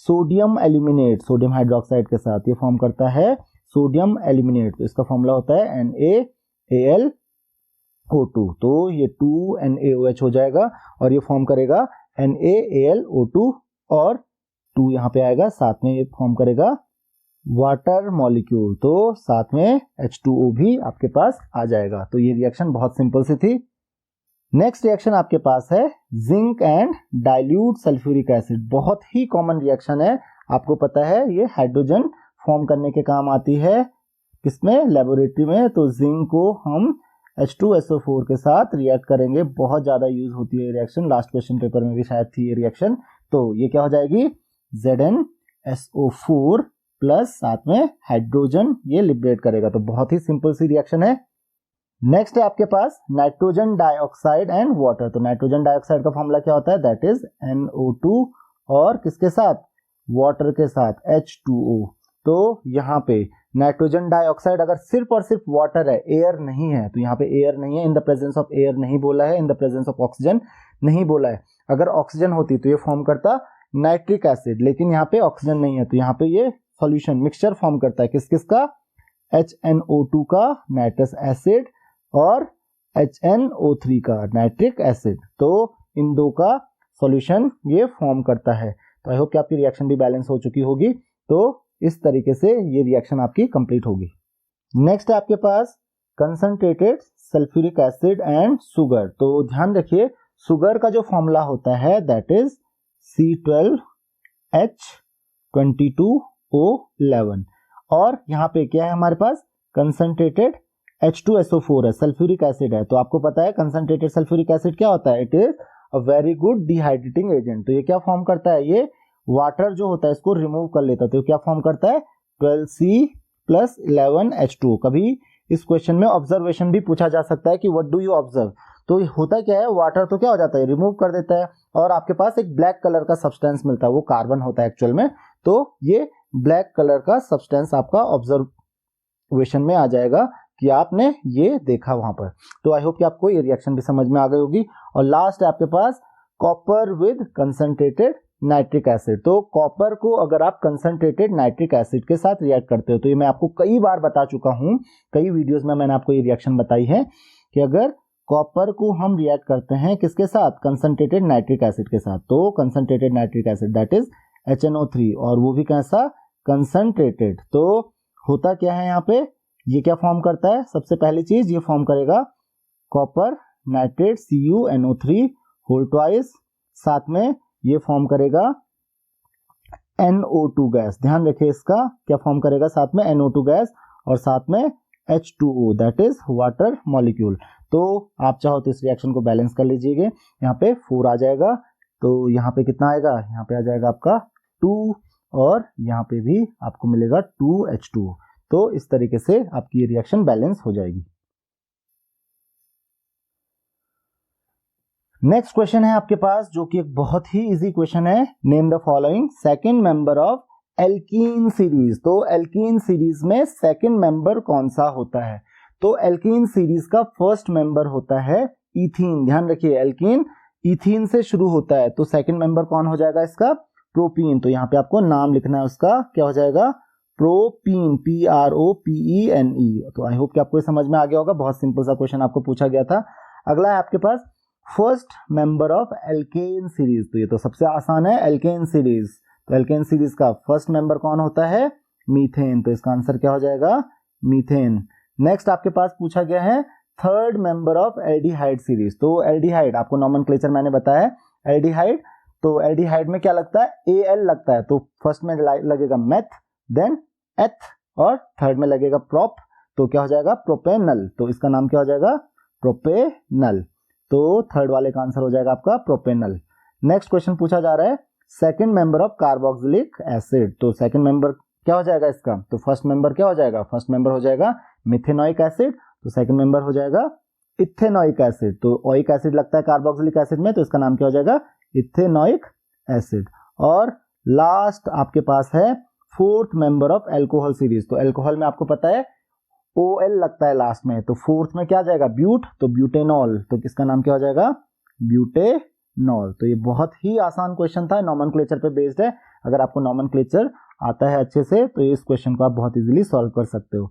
सोडियम एल्यूमिनेट। सोडियम हाइड्रोक्साइड के साथ ये फॉर्म करता है सोडियम एल्यूमिनेट। तो इसका फॉर्मूला होता है NaAlO2। तो ये 2NaOH हो जाएगा और ये फॉर्म करेगा NaAlO2 और 2 यहाँ पे आएगा, साथ में ये फॉर्म करेगा वाटर मॉलिक्यूल। तो साथ में H2O भी आपके पास आ जाएगा। तो ये रिएक्शन बहुत सिंपल सी थी। नेक्स्ट रिएक्शन आपके पास है zinc and dilute sulphuric acid. बहुत ही कॉमन रिएक्शन है, आपको पता है ये हाइड्रोजन फॉर्म करने के काम आती है। किसमें? लेबोरेटरी में। तो जिंक को हम H2SO4 के साथ रिएक्ट करेंगे, बहुत ज्यादा यूज होती है रिएक्शन। लास्ट क्वेश्चन पेपर में भी शायद थी ये रिएक्शन। तो ये क्या हो जाएगी? ZnSO4 प्लस साथ में हाइड्रोजन ये लिबरेट करेगा। तो बहुत ही सिंपल सी रिएक्शन है। नेक्स्ट है आपके पास नाइट्रोजन डाइऑक्साइड एंड वाटर। तो नाइट्रोजन डाइऑक्साइड का फॉर्मूला क्या होता है? दैट इज NO2 और किसके साथ? वाटर के साथ H2O। तो यहाँ पे नाइट्रोजन डाइऑक्साइड अगर सिर्फ और सिर्फ वाटर है, एयर नहीं है, तो यहाँ पे एयर नहीं है, इन द प्रेजेंस ऑफ एयर नहीं बोला है, इन द प्रेजेंस ऑफ ऑक्सीजन नहीं बोला है। अगर ऑक्सीजन होती तो ये फॉर्म करता नाइट्रिक एसिड, लेकिन यहाँ पे ऑक्सीजन नहीं है, तो यहाँ पे ये सॉल्यूशन मिक्सचर फॉर्म करता है किस किस का? HNO2 का नाइट्रस एसिड और HNO3 का नाइट्रिक एसिड। तो इन दो का सॉल्यूशन ये फॉर्म करता है। तो आई होप कि आपकी रिएक्शन भी बैलेंस हो चुकी होगी। तो इस तरीके से ये रिएक्शन आपकी कंप्लीट होगी। नेक्स्ट है आपके पास concentrated sulphuric acid and sugar. तो ध्यान रखिए, शुगर का जो फॉर्मूला होता है दैट इज C12H22O11 और यहाँ पे क्या है हमारे पास? कंसंट्रेटेड H2SO4 है, सल्फ्यूरिक एसिड है। तो आपको पता है कंसंट्रेटेड सल्फ्यूरिक एसिड क्या होता है? It is a very good dehydrating agent. तो ये क्या फॉर्म करता है? ये वाटर जो होता है इसको रिमूव कर लेता है। तो क्या फॉर्म करता है? 12C+11H2। कभी इस क्वेश्चन में ऑब्जर्वेशन भी पूछा जा सकता है कि व्हाट डू यू ऑब्जर्व। तो होता क्या है? वाटर तो क्या हो जाता है? रिमूव कर देता है और आपके पास एक ब्लैक कलर का सब्सटेंस मिलता है, वो कार्बन होता है एक्चुअल में। तो ये ब्लैक कलर का सब्सटेंस आपका ऑब्जर्वेशन में आ जाएगा कि आपने ये देखा वहां पर। तो आई होप कि आपको ये रिएक्शन भी समझ में आ गई होगी। और लास्ट है आपके पास copper with concentrated nitric acid. तो कॉपर को अगर आप कंसंट्रेटेड नाइट्रिक एसिड के साथ रिएक्ट करते हो, तो ये मैं आपको कई बार बता चुका हूं, कई वीडियोस में मैंने आपको ये रिएक्शन बताई है कि अगर कॉपर को हम रिएक्ट करते हैं किसके साथ? कंसंट्रेटेड नाइट्रिक एसिड के साथ। तो concentrated nitric acid that is HNO3 और वो भी कैसा? कंसंट्रेटेड। तो होता क्या है यहाँ पे? ये क्या फॉर्म करता है? सबसे पहली चीज ये फॉर्म करेगा copper nitrate CuNO3 whole twice, साथ में ये फॉर्म करेगा NO2 गैस। ध्यान रखिए इसका क्या फॉर्म करेगा, साथ में NO2 गैस और साथ में H2O that is water molecule. तो आप चाहो तो इस रिएक्शन को बैलेंस कर लीजिएगा, यहाँ पे 4 आ जाएगा, तो यहाँ पे कितना आएगा, यहाँ पे आ जाएगा आपका 2 और यहाँ पे भी आपको मिलेगा 2H2O। तो इस तरीके से आपकी ये रिएक्शन बैलेंस हो जाएगी। नेक्स्ट क्वेश्चन है आपके पास जो कि एक बहुत ही इजी क्वेश्चन है। Name the following second member of alkene series. तो एल्कीन सीरीज में सेकंड मेंबर कौन सा होता है? तो एल्कीन सीरीज का फर्स्ट मेंबर होता है इथीन। ध्यान रखिए एल्कीन इथीन से शुरू होता है, तो सेकंड मेंबर कौन हो जाएगा इसका? प्रोपीन। तो यहाँ पे आपको नाम लिखना है उसका, क्या हो जाएगा? Propene, PROPENE। तो आई होप कि आपको समझ में आ गया होगा, बहुत सिंपल सा क्वेश्चन आपको पूछा गया था। अगला है आपके पास first member of alkane series. तो ये तो सबसे आसान है, एल्केन सीरीज। तो एल्केन सीरीज का फर्स्ट मेंबर कौन होता है? मीथेन। तो इसका आंसर क्या हो जाएगा? मीथेन। नेक्स्ट आपके पास पूछा गया है third member of aldehyde series. तो एल्डिहाइड आपको नॉमेनक्लेचर मैंने बताया, एल्डिहाइड। तो एल्डिहाइड में क्या लगता है? AL लगता है। तो फर्स्ट में लगेगा मेथ, देन एथ और थर्ड में लगेगा प्रोप। तो क्या हो जाएगा? प्रोपेनल। तो इसका नाम क्या हो जाएगा? प्रोपेनल। तो थर्ड वाले का आंसर हो जाएगा आपका प्रोपेनल। नेक्स्ट क्वेश्चन पूछा जा रहा है second member of carboxylic acid. तो सेकंड मेंबर क्या हो जाएगा इसका? तो फर्स्ट मेंबर क्या हो जाएगा? फर्स्ट मेंबर हो जाएगा मिथेनोइक एसिड। तो सेकंड मेंबर हो जाएगा इथेनोइक एसिड। तो ओइक एसिड लगता है कार्बोक्सिलिक एसिड में, तो इसका नाम क्या हो जाएगा? Ethanoic acid. और लास्ट आपके पास है fourth member of alcohol series. तो एल्कोहल में आपको पता है OL लगता है लास्ट में, तो फोर्थ में क्या आ जाएगा? ब्यूट। तो ब्यूटेनॉल। तो किसका नाम क्या हो जाएगा? ब्यूटेनॉल। तो ये बहुत ही आसान क्वेश्चन था, नॉमेनक्लेचर पे बेस्ड है। अगर आपको नॉमेनक्लेचर आता है अच्छे से तो इस क्वेश्चन को आप बहुत इजीली सॉल्व कर सकते हो।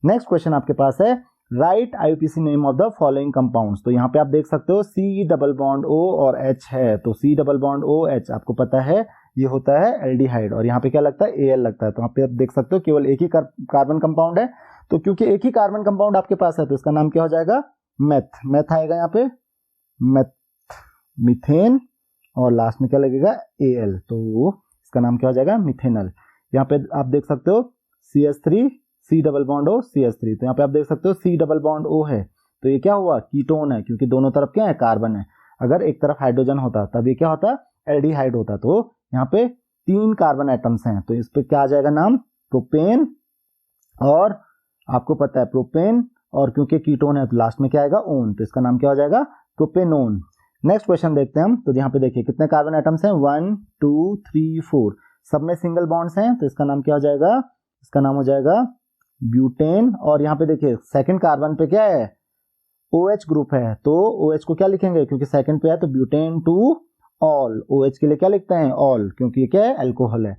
नेक्स्ट क्वेश्चन आपके पास है right IUPAC name of the following compounds. तो यहाँ पे आप देख सकते हो C डबल बॉन्ड O और H है। तो C double bond O H आपको पता है ये होता है एल्डिहाइड, और यहाँ पे क्या लगता है? AL लगता है। तो यहाँ पे आप देख सकते हो केवल एक ही कार्बन कंपाउंड है, तो क्योंकि एक ही कार्बन कंपाउंड आपके पास है तो इसका नाम क्या हो जाएगा? मेथ। मेथ आएगा यहाँ पे, मेथ, मीथेन, और लास्ट में क्या लगेगा? AL। तो इसका नाम क्या हो जाएगा? मिथेनल। यहाँ पे आप देख सकते हो CH3 C double bond O CH3। तो यहाँ पे आप देख सकते हो C डबल बॉन्ड O है, तो ये क्या हुआ? कीटोन है, क्योंकि दोनों तरफ क्या है? कार्बन है। अगर एक तरफ हाइड्रोजन होता तब ये क्या होता? एल्डिहाइड होता। तो यहाँ पे 3 कार्बन एटम्स हैं, तो इस पे क्या आ जाएगा नाम? प्रोपेन। और आपको पता है प्रोपेन, और क्योंकि कीटोन है तो लास्ट में क्या आएगा? ओन। तो इसका नाम क्या हो जाएगा? प्रोपेनोन। नेक्स्ट क्वेश्चन देखते हैं हम। तो यहाँ पे देखिए कितने कार्बन एटम्स हैं? 1 2 3 4, सब में सिंगल बॉन्ड्स हैं, तो इसका नाम क्या हो जाएगा? इसका नाम हो जाएगा ब्यूटेन। और यहाँ पे देखिए सेकंड कार्बन पे क्या है? OH ग्रुप है, तो OH को क्या लिखेंगे? क्योंकि सेकंड पे है तो ब्यूटेन टू ऑल। OH के लिए क्या लिखते हैं? ऑल, क्योंकि ये क्या है? अल्कोहल है।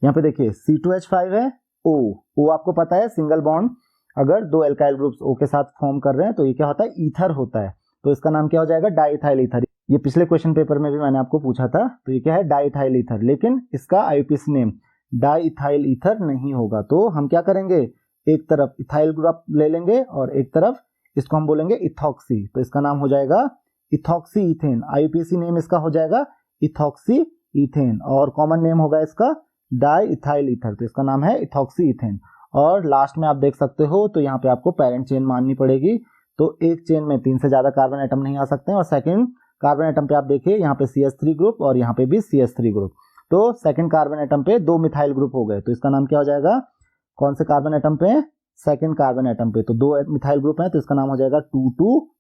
यहाँ पे देखिए C2H5 है, O आपको पता है सिंगल बॉन्ड, अगर दो एल्काइल ग्रुप्स O के साथ फॉर्म कर रहे हैं तो ये क्या होता है? ईथर होता है। तो इसका नाम क्या हो जाएगा? Diethyl ether. ये पिछले क्वेश्चन पेपर में भी मैंने आपको पूछा था, तो ये क्या है? Diethyl ether. लेकिन इसका IUPAC नेम डाइथाइल ईथर नहीं होगा, तो हम क्या करेंगे? एक तरफ इथाइल ग्रुप ले लेंगे और एक तरफ इसको हम बोलेंगे इथॉक्सी। तो इसका नाम हो जाएगा इथॉक्सी ईथेन। IUPAC नेम इसका हो जाएगा इथॉक्सी ईथेन, और कॉमन नेम होगा इसका डाई इथाइल ईथर। तो इसका नाम है इथॉक्सी ईथेन। और लास्ट में आप देख सकते हो तो यहाँ पे आपको पेरेंट चेन माननी पड़ेगी। तो एक चेन में 3 से ज्यादा कार्बन एटम नहीं आ सकते हैं। और सेकंड कार्बन एटम पे आप देखिए यहाँ पे CH3 ग्रुप और यहाँ पे भी CH3 ग्रुप। तो सेकंड कार्बन एटम पे 2 मिथाइल ग्रुप हो गए, तो इसका नाम क्या हो जाएगा? कौन से कार्बन एटम पे? सेकंड कार्बन एटम पे। तो 2 मिथाइल ग्रुप है तो इसका नाम हो जाएगा 2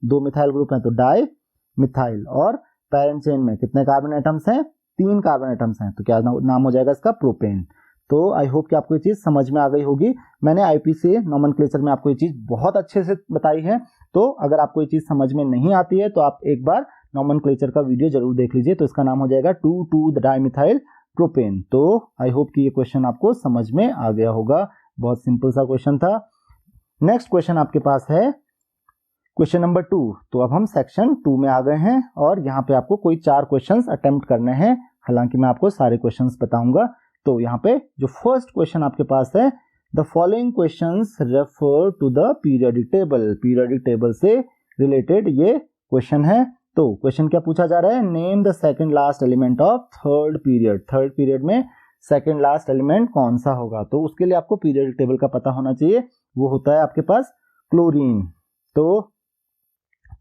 2 मिथाइल ग्रुप है तो डाई मिथाइल। और पेरेंट चेन में कितने कार्बन एटम्स हैं? 3 कार्बन एटम्स हैं, तो क्या नाम हो जाएगा इसका? प्रोपेन। तो आई होप कि आपको ये चीज समझ में आ गई होगी। मैंने IUPAC नॉमेनक्लेचर में आपको ये चीज बहुत अच्छे से बताई है, तो अगर आपको ये चीज समझ में नहीं आती है तो आप एक बार नॉमेनक्लेचर का वीडियो जरूर देख लीजिए। तो इसका नाम हो जाएगा 2 डाइमिथाइल प्रोपेन। तो आई होप कि ये क्वेश्चन आपको समझ में आ गया होगा, बहुत सिंपल सा क्वेश्चन था। नेक्स्ट क्वेश्चन आपके पास है क्वेश्चन नंबर 2। तो अब हम सेक्शन 2 में आ गए हैं और यहाँ पे आपको कोई 4 क्वेश्चंस अटेम्प्ट करने हैं, हालांकि मैं आपको सारे क्वेश्चंस बताऊंगा। तो यहाँ पे जो फर्स्ट क्वेश्चन आपके पास है, the following questions refer to the periodic table. Periodic table से रिलेटेड ये क्वेश्चन है। तो क्वेश्चन क्या पूछा जा रहा है, name the second last element of third period. Third period में सेकंड लास्ट एलिमेंट कौन सा होगा, तो उसके लिए आपको पीरियडिक टेबल का पता होना चाहिए, वो होता है आपके पास क्लोरीन। तो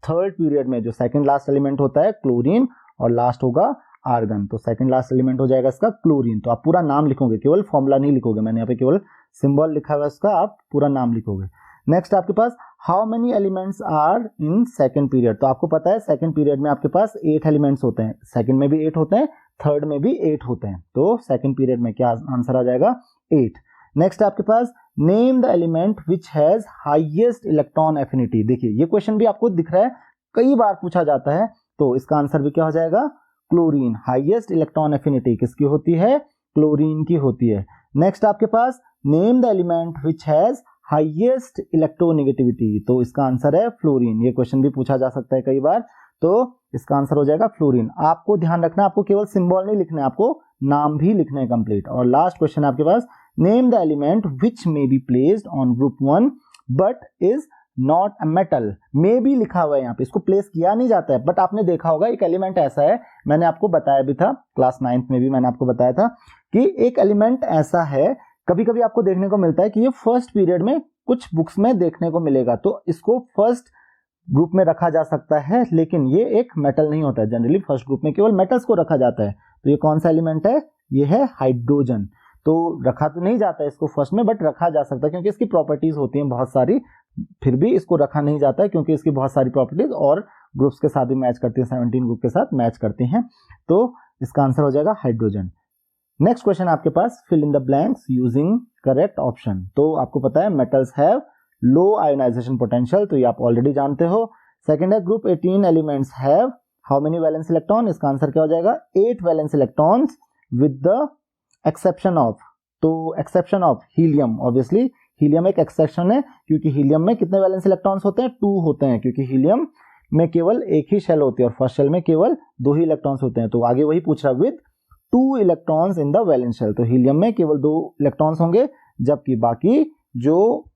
थर्ड पीरियड में जो सेकंड लास्ट एलिमेंट होता है क्लोरीन और लास्ट होगा आर्गन, तो सेकंड लास्ट एलिमेंट हो जाएगा इसका क्लोरीन। तो आप पूरा नाम लिखोगे, केवल फॉर्मूला नहीं लिखोगे, मैंने यहाँ पे केवल सिंबल लिखा हुआ है इसका, आप पूरा नाम लिखोगे। नेक्स्ट आपके पास how many elements are in second period. तो आपको पता है सेकंड पीरियड में आपके पास 8 एलिमेंट्स होते हैं, सेकंड में भी 8 होते हैं, थर्ड में भी 8 होते हैं, तो सेकंड पीरियड में क्या आंसर आ जाएगा 8। नेक्स्ट आपके पास name the element which has highest electron affinity. देखिए ये क्वेश्चन भी आपको दिख रहा है, कई बार पूछा जाता है, तो इसका आंसर भी क्या हो जाएगा क्लोरीन। हाईएस्ट इलेक्ट्रॉन एफिनिटी किसकी होती है, क्लोरीन की होती है। नेक्स्ट आपके पास name the element which has highest electronegativity, तो इसका आंसर है फ्लोरीन। ये क्वेश्चन भी पूछा जा सकता है कई बार, तो इसका आंसर हो जाएगा फ्लोरीन। आपको ध्यान रखना, आपको केवल सिंबल नहीं लिखना है, आपको नाम भी लिखना है कंप्लीट। और लास्ट क्वेश्चन आपके पास name the element which may be placed on group 1 but is not a metal. May भी लिखा हुआ है यहाँ पे, इसको प्लेस किया नहीं जाता है, बट आपने देखा होगा एक एलिमेंट ऐसा है, मैंने आपको बताया भी था क्लास 9th में भी मैंने आपको बताया था कि एक एलिमेंट ऐसा है, कभी कभी आपको देखने को मिलता है कि ये फर्स्ट पीरियड में कुछ बुक्स में देखने को मिलेगा, तो इसको फर्स्ट ग्रुप में रखा जा सकता है, लेकिन ये एक मेटल नहीं होता है। जनरली फर्स्ट ग्रुप में केवल मेटल्स को रखा जाता है। तो ये कौन सा एलिमेंट है, ये है हाइड्रोजन। तो रखा तो नहीं जाता है इसको फर्स्ट में, बट रखा जा सकता है क्योंकि इसकी प्रॉपर्टीज होती हैं बहुत सारी, फिर भी इसको रखा नहीं जाता है क्योंकि इसकी बहुत सारी प्रॉपर्टीज और ग्रुप्स के साथ भी मैच करती है, 17 ग्रुप के साथ मैच करती हैं। तो इसका आंसर हो जाएगा हाइड्रोजन। नेक्स्ट क्वेश्चन आपके पास fill in the blanks using correct option. तो आपको पता है metals have low ionization potential, तो ये आप ऑलरेडी जानते हो। सेकंड है group 18 elements have how many valence electron, इसका आंसर क्या हो जाएगा 8 valence electrons with the exception of, तो exception of helium. Obviously helium एक एक्सेप्शन है क्योंकि हीलियम में कितने वैलेंस इलेक्ट्रॉन्स होते हैं, 2 होते हैं, क्योंकि हीलियम में केवल एक ही शेल होती है और फर्स्ट शेल में केवल 2 ही इलेक्ट्रॉन्स होते हैं। तो आगे वही पूछ रहा है with 2 electrons in the valence shell, तो हीलियम में केवल 2 इलेक्ट्रॉन्स होंगे, जबकि बाकी जो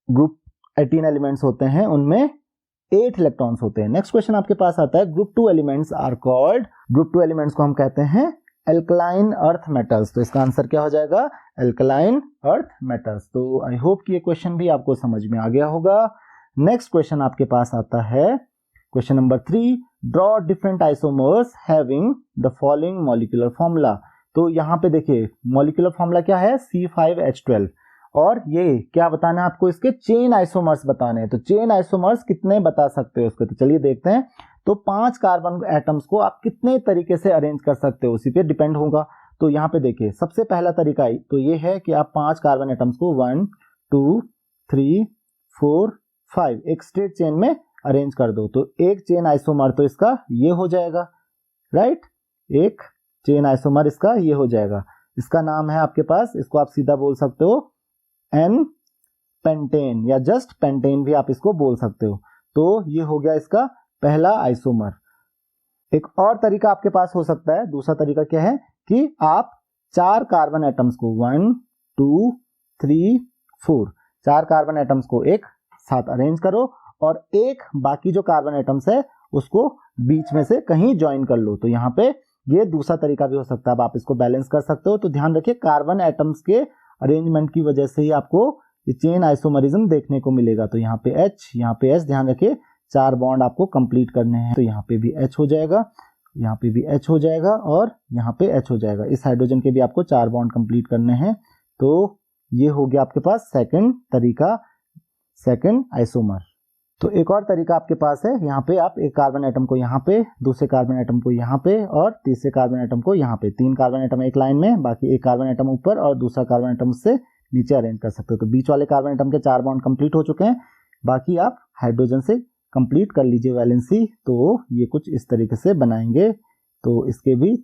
ग्रुप 18 एलिमेंट्स होते हैं उनमें 8 इलेक्ट्रॉन्स होते हैं। नेक्स्ट क्वेश्चन आपके पास आता है group 2 elements are called, group 2 elements को हम कहते हैं एल्कलाइन अर्थ मेटल्स, तो इसका आंसर क्या हो जाएगा एल्कलाइन अर्थ मेटल्स। तो आई होप कि ये क्वेश्चन भी आपको समझ में आ गया होगा। नेक्स्ट क्वेश्चन आपके पास आता है question number 3, draw different isomers having the following molecular formula. तो यहाँ पे देखिए मॉलिक्यूलर फॉर्मूला क्या है C5H12, और ये क्या बताना है आपको, इसके चेन आइसोमर्स बताने हैं। तो चेन आइसोमर्स कितने बता सकते हो उसके, तो चलिए देखते हैं। तो 5 कार्बन एटम्स को आप कितने तरीके से अरेंज कर सकते हो, उसी पे डिपेंड होगा। तो यहाँ पे देखिए सबसे पहला तरीका तो ये है कि आप 5 कार्बन एटम्स को 1 2 3 4 5 एक स्ट्रेट चेन में अरेंज कर दो। तो एक चेन आइसोमर तो इसका ये हो जाएगा, राइट, एक चेन आइसोमर इसका ये हो जाएगा। इसका नाम है आपके पास, इसको आप सीधा बोल सकते हो एन पेंटेन या जस्ट पेंटेन भी आप इसको बोल सकते हो। तो ये हो गया इसका पहला आइसोमर। एक और तरीका आपके पास हो सकता है, दूसरा तरीका क्या है कि आप 4 कार्बन एटम्स को 1 2 3 4 4 कार्बन एटम्स को एक साथ अरेंज करो और एक बाकी जो कार्बन एटम्स है उसको बीच में से कहीं ज्वाइन कर लो। तो यहाँ पे ये दूसरा तरीका भी हो सकता है, अब आप इसको बैलेंस कर सकते हो। तो ध्यान रखिए कार्बन एटम्स के अरेंजमेंट की वजह से ही आपको ये चेन आइसोमरिज्म देखने को मिलेगा। तो यहाँ पे H, यहाँ पे S, ध्यान रखिए 4 बॉन्ड आपको कंप्लीट करने हैं। तो यहाँ पे भी H हो जाएगा, यहाँ पे भी H हो जाएगा और यहाँ पे H हो जाएगा। इस हाइड्रोजन के भी आपको 4 बॉन्ड कंप्लीट करने हैं। तो ये हो गया आपके पास सेकंड तरीका, सेकंड आइसोमर। तो एक और तरीका आपके पास है, यहाँ पे आप एक कार्बन एटम को यहाँ पे, दूसरे कार्बन एटम को यहाँ पे और तीसरे कार्बन एटम को यहाँ पे, 3 कार्बन एटम एक लाइन में, बाकी एक कार्बन एटम ऊपर और दूसरा कार्बन एटम उससे नीचे अरेंज कर सकते हो। तो बीच वाले कार्बन एटम के 4 बॉन्ड कंप्लीट हो चुके हैं, बाकी आप हाइड्रोजन से कंप्लीट कर लीजिए वैलेंसी। तो ये कुछ इस तरीके से बनाएंगे। तो इसके भी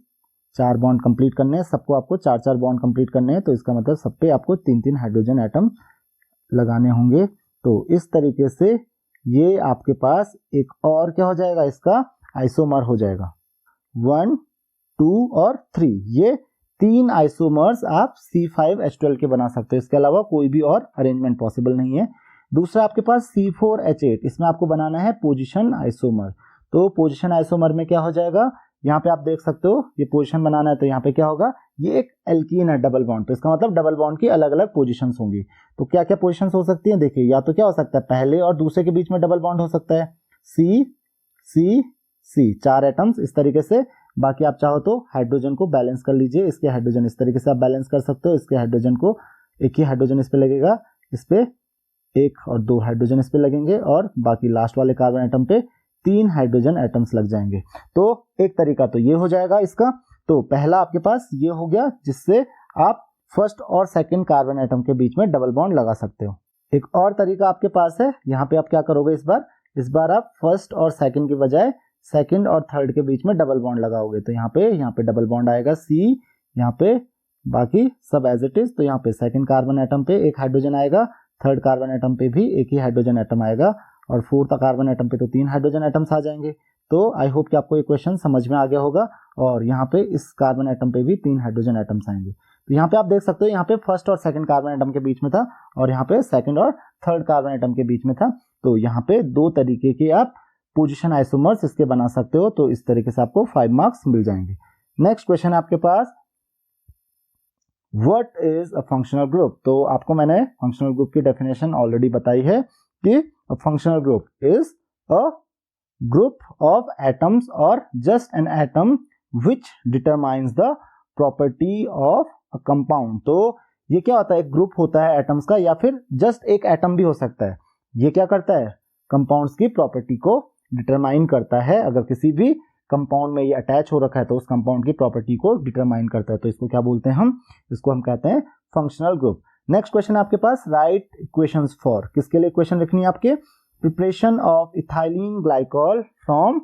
4 बॉन्ड कंप्लीट करने हैं, सबको आपको 4 बॉन्ड कंप्लीट करने हैं। तो इसका मतलब सब पे आपको 3 हाइड्रोजन एटम लगाने होंगे। तो इस तरीके से ये आपके पास एक और क्या हो जाएगा, इसका आइसोमर हो जाएगा 1 2 और 3। ये 3 आइसोमर्स आप C5H12 के बना सकते हो, इसके अलावा कोई भी और अरेंजमेंट पॉसिबल नहीं है। दूसरा आपके पास C4H8, इसमें आपको बनाना है पोजीशन आइसोमर। तो पोजीशन आइसोमर में क्या हो जाएगा, यहाँ पे आप देख सकते हो ये पोजीशन बनाना है, तो यहाँ पे क्या होगा, ये एक एल्कीन है डबल बॉन्ड, तो इसका मतलब डबल बॉन्ड की अलग अलग पोजीशंस होंगी। तो क्या क्या पोजीशंस हो सकती हैं, देखिए या तो क्या हो सकता है, पहले और दूसरे के बीच में डबल बॉन्ड हो सकता है, C C C, 4 एटम्स इस तरीके से। बाकी आप चाहो तो हाइड्रोजन को बैलेंस कर लीजिए, इसके हाइड्रोजन इस तरीके से आप बैलेंस कर सकते हो, इसके हाइड्रोजन को एक ही हाइड्रोजन इस पे लगेगा, इस पे 1 और 2 हाइड्रोजन इस पे लगेंगे, और बाकी लास्ट वाले कार्बन एटम पे 3 हाइड्रोजन एटम्स लग जाएंगे। तो एक तरीका तो ये हो जाएगा इसका। तो पहला आपके पास ये हो गया जिससे आप फर्स्ट और सेकंड कार्बन एटम के बीच में डबल बॉन्ड लगा सकते हो। एक और तरीका आपके पास है, यहाँ पे आप क्या करोगे, इस बार आप फर्स्ट और सेकंड की बजाय सेकंड और थर्ड के बीच में डबल बॉन्ड लगाओगे। तो यहाँ पे डबल बॉन्ड आएगा C, यहाँ पे बाकी सब एज इट इज। तो यहाँ पे सेकंड कार्बन एटम पे एक हाइड्रोजन आएगा, थर्ड कार्बन एटम पे भी एक ही हाइड्रोजन एटम आएगा, और फोर्थ कार्बन एटम पे तो 3 हाइड्रोजन एटम्स आ जाएंगे। तो आई होप कि आपको ये क्वेश्चन समझ में आ गया होगा। और यहाँ पे इस कार्बन एटम पे भी 3 हाइड्रोजन एटम्स आएंगे। तो यहाँ पे आप देख सकते हो, यहाँ पे फर्स्ट और सेकंड कार्बन एटम के बीच में था, और यहाँ पे सेकंड और थर्ड कार्बन एटम के बीच में था। तो यहाँ पे 2 तरीके के आप पोजीशन आइसोमर्स इसके बना सकते हो। तो इस तरीके से आपको 5 मार्क्स मिल जाएंगे। नेक्स्ट क्वेश्चन है आपके पास, what is a functional group. तो आपको मैंने फंक्शनल ग्रुप की डेफिनेशन ऑलरेडी बताई है कि a functional group is a group of atoms और just an atom which determines the property of a compound. तो ये क्या होता है, एक ग्रुप होता है एटम्स का, या फिर जस्ट एक एटम भी हो सकता है। ये क्या करता है, कंपाउंड्स की प्रॉपर्टी को डिटरमाइन करता है। अगर किसी भी कंपाउंड में ये अटैच हो रखा है तो उस कंपाउंड की प्रॉपर्टी को डिटरमाइन करता है। तो इसको क्या बोलते हैं हम, इसको हम कहते हैं फंक्शनल ग्रुप। नेक्स्ट क्वेश्चन आपके पास, राइट इक्वेशंस फॉर, किसके लिए इक्वेशन लिखनी है आपके, preparation of ethylene glycol from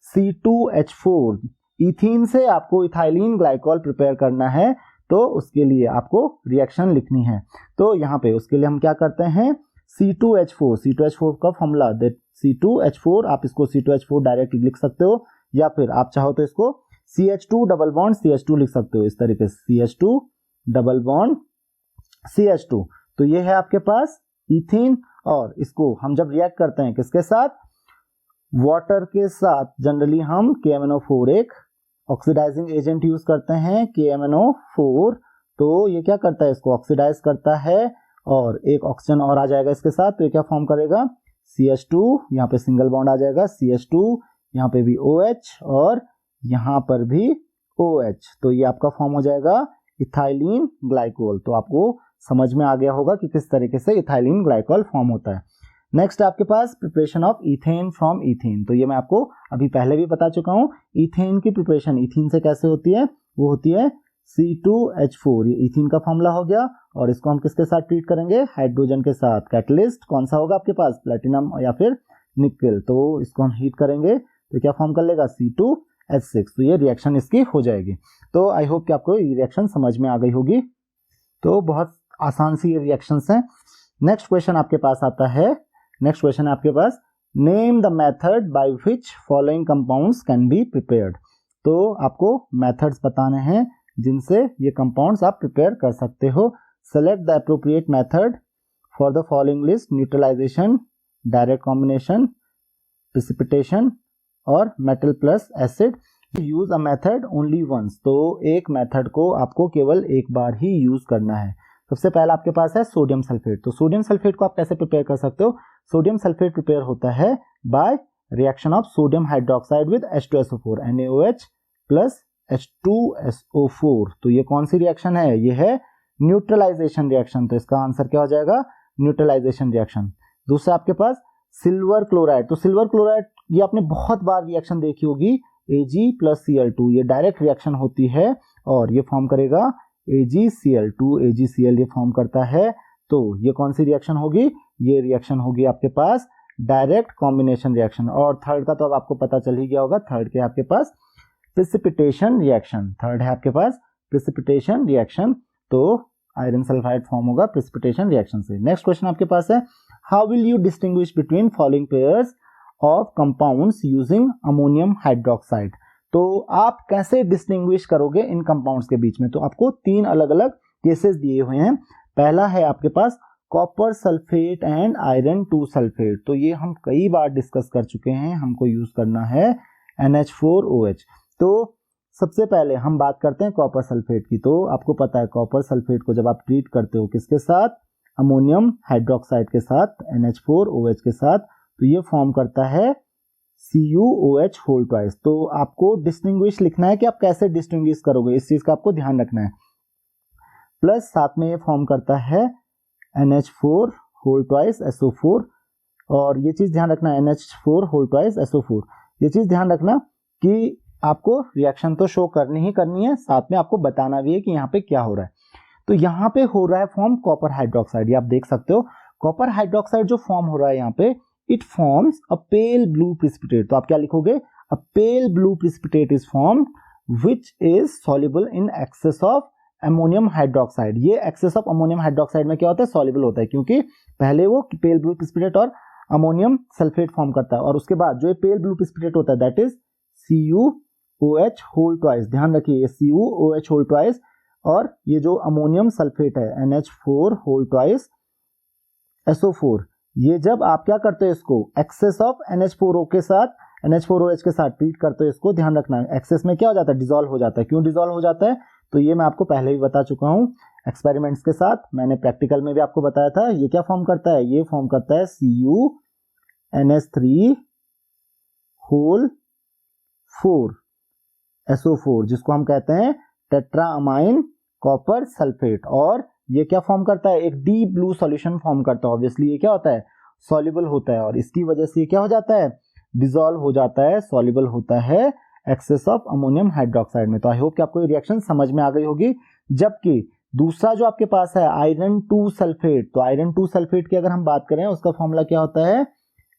C2H4। Ethene से आपको इथाइलिन ग्लाइकॉल प्रिपेयर करना है, तो उसके लिए आपको रिएक्शन लिखनी है। तो यहाँ पे उसके लिए हम क्या करते हैं, C2H4 का फॉर्मूला दैट C2H4, आप इसको C2H4 डायरेक्ट लिख सकते हो, या फिर आप चाहो तो इसको CH2 डबल बॉन्ड CH2 लिख सकते हो, इस तरीके से CH2 डबल बॉन्ड CH2। तो ये है आपके पास इथीन, और इसको हम जब रिएक्ट करते हैं किसके साथ, वाटर के साथ, जनरली हम KMnO4 एक ऑक्सीडाइजिंग एजेंट यूज करते हैं, KMnO4। तो ये क्या करता है, इसको ऑक्सीडाइज करता है, और एक ऑक्सीजन और आ जाएगा इसके साथ। तो ये क्या फॉर्म करेगा, CH2, यहाँ पे सिंगल बॉन्ड आ जाएगा, CH2, यहाँ पे भी OH, और यहाँ पर भी OH। तो ये आपका फॉर्म हो जाएगा इथाइलिन ग्लाइकोल। तो आपको समझ में आ गया होगा कि किस तरीके से इथाइलिन ग्लाइकोल फॉर्म होता है। नेक्स्ट आपके पास preparation of ethane from ethane. तो ये मैं आपको अभी पहले भी बता चुका हूँ। इथेन की प्रिपरेशन इथीन से कैसे होती है, वो होती है C2H4। ये इथीन का फॉर्मूला हो गया, और इसको हम किसके साथ ट्रीट करेंगे, हाइड्रोजन के साथ। कैटलिस्ट कौन सा होगा आपके पास, प्लेटिनम या फिर निकेल। तो इसको हम हीट करेंगे तो क्या फॉर्म कर लेगा, C2H6। तो ये रिएक्शन इसकी हो जाएगी। तो आई होप कि आपको ये रिएक्शन समझ में आ गई होगी। तो बहुत आसान सी ये रिएक्शंस हैं। नेक्स्ट क्वेश्चन आपके पास आता है, नेक्स्ट क्वेश्चन है आपके पास, name the method by which following compounds can be prepared. तो आपको मेथड्स बताने हैं जिनसे ये कंपाउंड्स आप प्रिपेयर कर सकते हो। Select the appropriate method for the following list, neutralization, direct combination, precipitation और metal plus acid. Use a method only once. तो एक मेथड को आपको केवल एक बार ही यूज करना है। सबसे पहला आपके पास है सोडियम सल्फेट। तो सोडियम सल्फेट को आप कैसे प्रिपेयर कर सकते हो, सोडियम सल्फेट प्रिपेयर होता है by reaction of sodium hydroxide with H2SO4, NaOH plus H2SO4। तो ये कौन सी रिएक्शन है, ये है न्यूट्रलाइजेशन रिएक्शन। तो इसका आंसर क्या हो जाएगा, न्यूट्रलाइजेशन रिएक्शन। दूसरा आपके पास सिल्वर क्लोराइड। तो सिल्वर क्लोराइड ये आपने बहुत बार रिएक्शन देखी होगी, Ag प्लस Cl2। ये डायरेक्ट रिएक्शन होती है और ये फॉर्म करेगा AgCl2, AgCl ये फॉर्म करता है। तो ये कौन सी रिएक्शन होगी, ये रिएक्शन होगी आपके पास डायरेक्ट कॉम्बिनेशन रिएक्शन। और थर्ड का तो अब आपको पता चल ही गया होगा, थर्ड के आपके पास प्रेसिपिटेशन रिएक्शन। थर्ड है आपके पास प्रेसिपिटेशन रिएक्शन। तो आयरन सल्फाइड फॉर्म होगा प्रेसिपिटेशन रिएक्शन से। नेक्स्ट क्वेश्चन आपके पास है, how will you distinguish between following pairs of compounds using ammonium hydroxide. तो आप कैसे डिस्टिंग्विश करोगे इन कंपाउंड्स के बीच में। तो आपको 3 अलग अलग केसेस दिए हुए हैं। पहला है आपके पास copper sulphate and iron 2 sulphate. तो ये हम कई बार डिस्कस कर चुके हैं, हमको यूज करना है NH4OH। तो सबसे पहले हम बात करते हैं कॉपर सल्फेट की। तो आपको पता है कॉपर सल्फेट को जब आप ट्रीट करते हो किसके साथ, अमोनियम हाइड्रोक्साइड के साथ, NH4OH के साथ, तो ये फॉर्म करता है CuOH होल ट्वाइस। तो आपको डिस्टिंग्विश लिखना है कि आप कैसे डिस्टिंग्विश करोगे, इस चीज का आपको ध्यान रखना है। प्लस साथ में ये फॉर्म करता है NH4 होल ट्वाइस SO4, और ये चीज ध्यान रखना NH4 होल ट्वाइस SO4। ये चीज ध्यान रखना कि आपको रिएक्शन तो शो करनी ही करनी है, साथ में आपको बताना भी है कि यहाँ पे क्या हो रहा है। तो यहाँ पे हो रहा है फॉर्म कॉपर हाइड्रोक्साइड, ये आप देख सकते हो। कॉपर हाइड्रोक्साइड जो फॉर्म हो रहा है यहाँ पे, it forms a pale blue precipitate. तो आप क्या लिखोगे, a pale blue precipitate is formed which is soluble in excess of ammonium hydroxide. ये एक्सेस ऑफ अमोनियम हाइड्रोक्साइड में क्या होता है, सॉल्युबल होता है, क्योंकि पहले वो पेल ब्लू प्रिसिपिटेट और अमोनियम सल्फेट फॉर्म करता है, और उसके बाद जो ये पेल ब्लू प्रिसिपिटेट होता है that is CuOH whole twice. ध्यान रखिए ये CuOH होल ट्वाइस, और ये जो अमोनियम सल्फेट है NH4 होल ट्वाइस SO4, ये जब आप क्या करते हो इसको एक्सेस ऑफ NH4O के साथ, NH4OH के साथ ट्रीट करते हो, इसको ध्यान रखना है। एक्सेस में क्या हो जाता है, डिसॉल्व हो जाता है। क्यों डिसॉल्व हो जाता है, तो ये मैं आपको पहले भी बता चुका हूं एक्सपेरिमेंट्स के साथ, मैंने प्रैक्टिकल में भी आपको बताया था। ये क्या फॉर्म करता है, ये फॉर्म करता है CuNH3 होल 4 SO4, जिसको हम कहते हैं टेट्राअमाइन कॉपर सल्फेट। और ये क्या फॉर्म करता है, एक डीप ब्लू सॉल्यूशन फॉर्म करता है। ऑब्वियसली ये क्या होता है, सॉल्युबल होता है, और इसकी वजह से ये क्या हो जाता है, डिसॉल्व हो जाता है, सॉल्युबल होता है एक्सेस ऑफ अमोनियम हाइड्रोक्साइड में। तो आई होप कि आपको ये रिएक्शन समझ में आ गई होगी। जबकि दूसरा जो आपके पास है आयरन 2 सल्फेट, तो आयरन 2 सल्फेट की अगर हम बात करें उसका फॉर्मूला क्या होता है,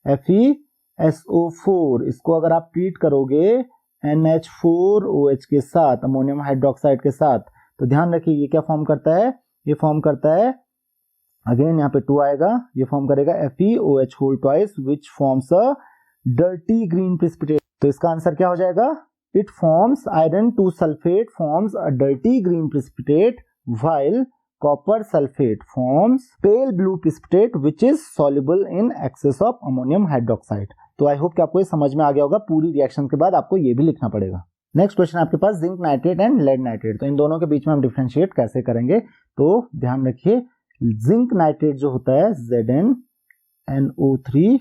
FeSO4। इसको अगर आप ट्रीट करोगे NH4OH के साथ, अमोनियम हाइड्रोक्साइड के साथ, तो ध्यान रखिए ये क्या फॉर्म करता है, ये फॉर्म करता है, अगेन यहाँ पे 2 आएगा, ये फॉर्म करेगा FeOH whole twice which forms a dirty green precipitate. तो इसका आंसर क्या हो जाएगा, it forms iron 2 sulphate forms a dirty green precipitate while copper sulfate forms pale blue precipitate which is soluble in excess of ammonium hydroxide। तो I hope कि आपको ये समझ में आ गया होगा। पूरी रिएक्शन के बाद आपको ये भी लिखना पड़ेगा। नेक्स्ट क्वेश्चन आपके पास zinc nitrate and lead nitrate. तो इन दोनों के बीच में हम डिफरेंशिएट कैसे करेंगे, तो ध्यान रखिए जिंक नाइट्रेट जो होता है ZnNO3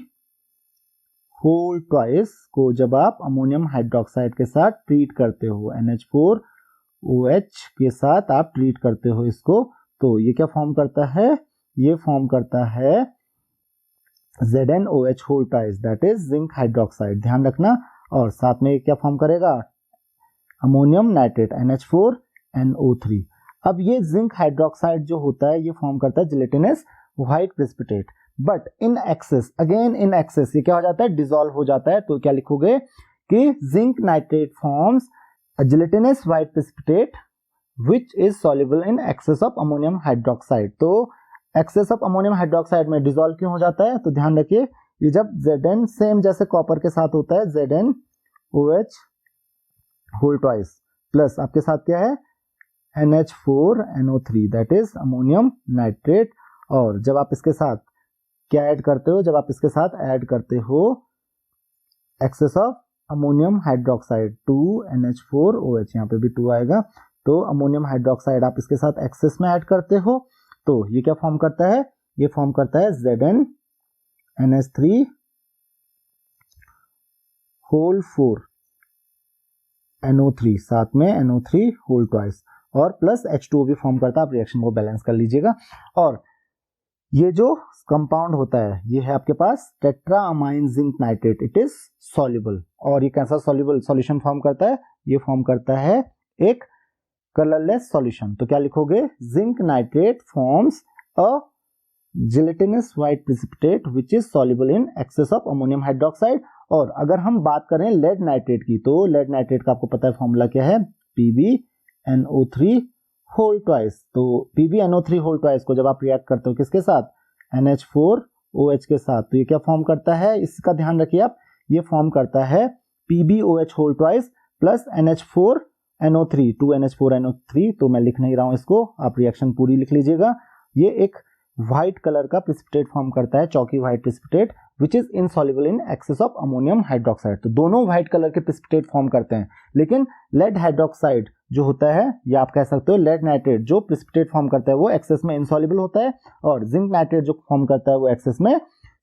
होल ट्वाइस को जब आप अमोनियम हाइड्रोक्साइड के साथ ट्रीट करते हो, NH4OH के साथ आप ट्रीट करते हो इसको, तो ये क्या फॉर्म करता है, ये फॉर्म करता है ZnOH whole twice that is zinc hydroxide. ध्यान रखना। और साथ में क्या फॉर्म करेगा, अमोनियम नाइट्रेट NH4NO3। अब ये जिंक हाइड्रोक्साइड जो होता है ये फॉर्म करता है gelatinous white precipitate, but in excess, again in excess ये क्या हो जाता है, डिसॉल्व हो जाता है। तो क्या लिखोगे कि zinc nitrate forms a gelatinous white precipitate which is soluble in excess of ammonium hydroxide। तो excess of ammonium hydroxide में dissolve क्यों हो जाता है, तो ध्यान रखिए ये जब Zn सेम जैसे कॉपर के साथ होता है ZnOH होल ट्वाइस प्लस आपके साथ क्या है NH4NO3 that is ammonium nitrate. और जब आप इसके साथ क्या ऐड करते हो, जब आप इसके साथ ऐड करते हो access of ammonium hydroxide 2NH4OH, यहाँ पे भी 2 आएगा, तो अमोनियम हाइड्रोक्साइड आप इसके साथ एक्सेस में ऐड करते हो, तो ये क्या फॉर्म करता है, ये फॉर्म करता है ZnNH3 होल 4 NO3, साथ में NO3 होल ट्वाइस और प्लस H2O भी फॉर्म करता है। आप रिएक्शन को बैलेंस कर लीजिएगा। और ये जो कंपाउंड होता है ये है आपके पास tetraammine zinc nitrate, it is soluble. और ये कैसा सॉल्युबल सॉल्यूशन फॉर्म करता है, ये फॉर्म करता है एक कलरलेस सॉल्यूशन। तो क्या लिखोगे, zinc nitrate forms a gelatinous white precipitate which is soluble in excess of ammonium hydroxide. और अगर हम बात करें लेड नाइट्रेट की, तो लेड नाइट्रेट का आपको पता है फॉर्मूला क्या है, PbNO3 होल ट्वाइस। तो PbNO3 होल ट्वाइस को जब आप रिएक्ट करते हो किसके साथ, NH4OH के साथ, तो ये क्या फॉर्म करता है, इसका ध्यान रखिए आप, ये फॉर्म करता है PbOH whole twice plus NH4NO3 2NH4NO3। तो मैं लिख नहीं रहा हूं इसको, आप रिएक्शन पूरी लिख लीजिएगा। ये एक व्हाइट कलर का प्रेसिपिटेट फॉर्म करता है, चौकी white precipitate, which is insoluble in excess of ammonium hydroxide. तो दोनों व्हाइट कलर के प्रेसिपिटेट फॉर्म करते हैं, लेकिन लेड हाइड्रोक्साइड जो होता है, या आप कह सकते हो लेड नाइट्रेट जो प्रेसिपिटेट फॉर्म करता है वो एक्सेस में इनसॉल्युबल होता है, और जिंक नाइट्रेट जो फॉर्म करता है वो एक्सेस में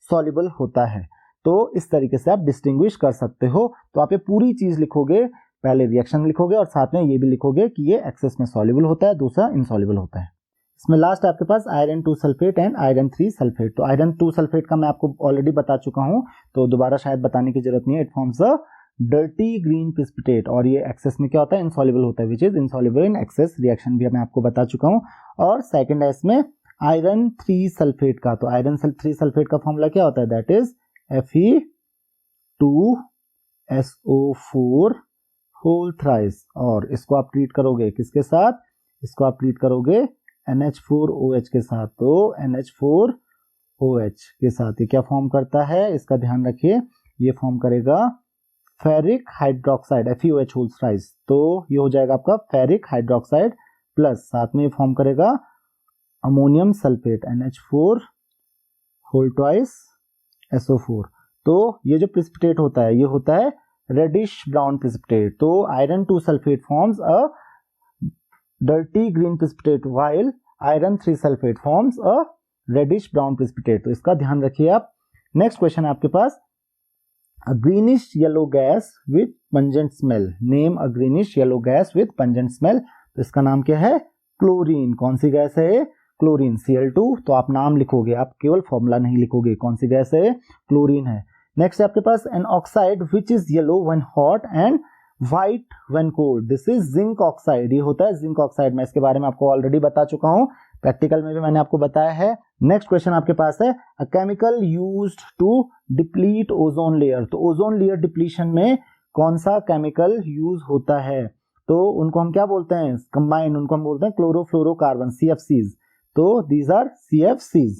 सॉल्युबल होता है। तो इस तरीके से आप डिस्टिंग्विश कर सकते हो। तो आप ये पूरी चीज लिखोगे, पहले रिएक्शन लिखोगे और साथ में ये भी लिखोगे कि ये एक्सेस में सॉल्युबल होता है, दूसरा इनसॉल्युबल होता है। इसमें लास्ट आपके पास iron 2 sulphate and iron 3 sulphate. तो आयरन 2 सल्फेट का मैं आपको ऑलरेडी बता चुका हूं, तो दोबारा शायद बताने की जरूरत नहीं है। It forms a dirty green precipitate, और ये एक्सेस में क्या होता है, इनसॉल्युबल होता है, which is insoluble in excess. Reaction भी मैं आपको बता चुका हूं। और सेकंड है इसमें आयरन 3 सल्फेट का। तो आयरन 3 सल्फेट का फॉर्मूला क्या होता है, that is Fe2SO4 whole thrice, और इसको आप ट्रीट करोगे किसके साथ, इसको आप ट्रीट करोगे NH4OH के साथ। तो NH4OH के साथ ये क्या फॉर्म करता है, इसका ध्यान रखिए, ये फॉर्म करेगा ferric hydroxide, FeOH whole thrice. तो ये हो जाएगा आपका फेरिक हाइड्रोक्साइड, प्लस साथ में ये फॉर्म करेगा ammonium sulphate NH4 whole twice SO4। तो ये जो प्रेसिपिटेट होता है ये होता है रेडिश ब्राउन प्रेसिपिटेट। तो iron 2 sulphate forms a dirty green precipitate while iron 3 sulphate forms a reddish brown precipitate. तो इसका ध्यान रखिए आप। नेक्स्ट क्वेश्चन है आपके पास, a greenish yellow gas with pungent smell, name a greenish yellow gas with pungent smell. तो इसका नाम क्या है, क्लोरीन। कौन सी गैस है, क्लोरीन, Cl2। तो आप नाम लिखोगे, आप केवल फॉर्मूला नहीं लिखोगे, कौन सी गैस है, क्लोरीन है। नेक्स्ट है आपके पास an oxide which is yellow when hot and white when cold, this is zinc oxide. ये होता है जिंक ऑक्साइड, मैं इसके बारे में आपको ऑलरेडी बता चुका हूं, प्रैक्टिकल में भी मैंने आपको बताया है। नेक्स्ट क्वेश्चन आपके पास है, a chemical used to deplete ozone layer. तो ओजोन लेयर डिप्लीशन में कौन सा केमिकल यूज होता है, तो उनको हम क्या बोलते हैं, कंबाइंड, उनको हम बोलते हैं क्लोरोफ्लोरोकार्बन, CFCs। तो दीज आर CFCs।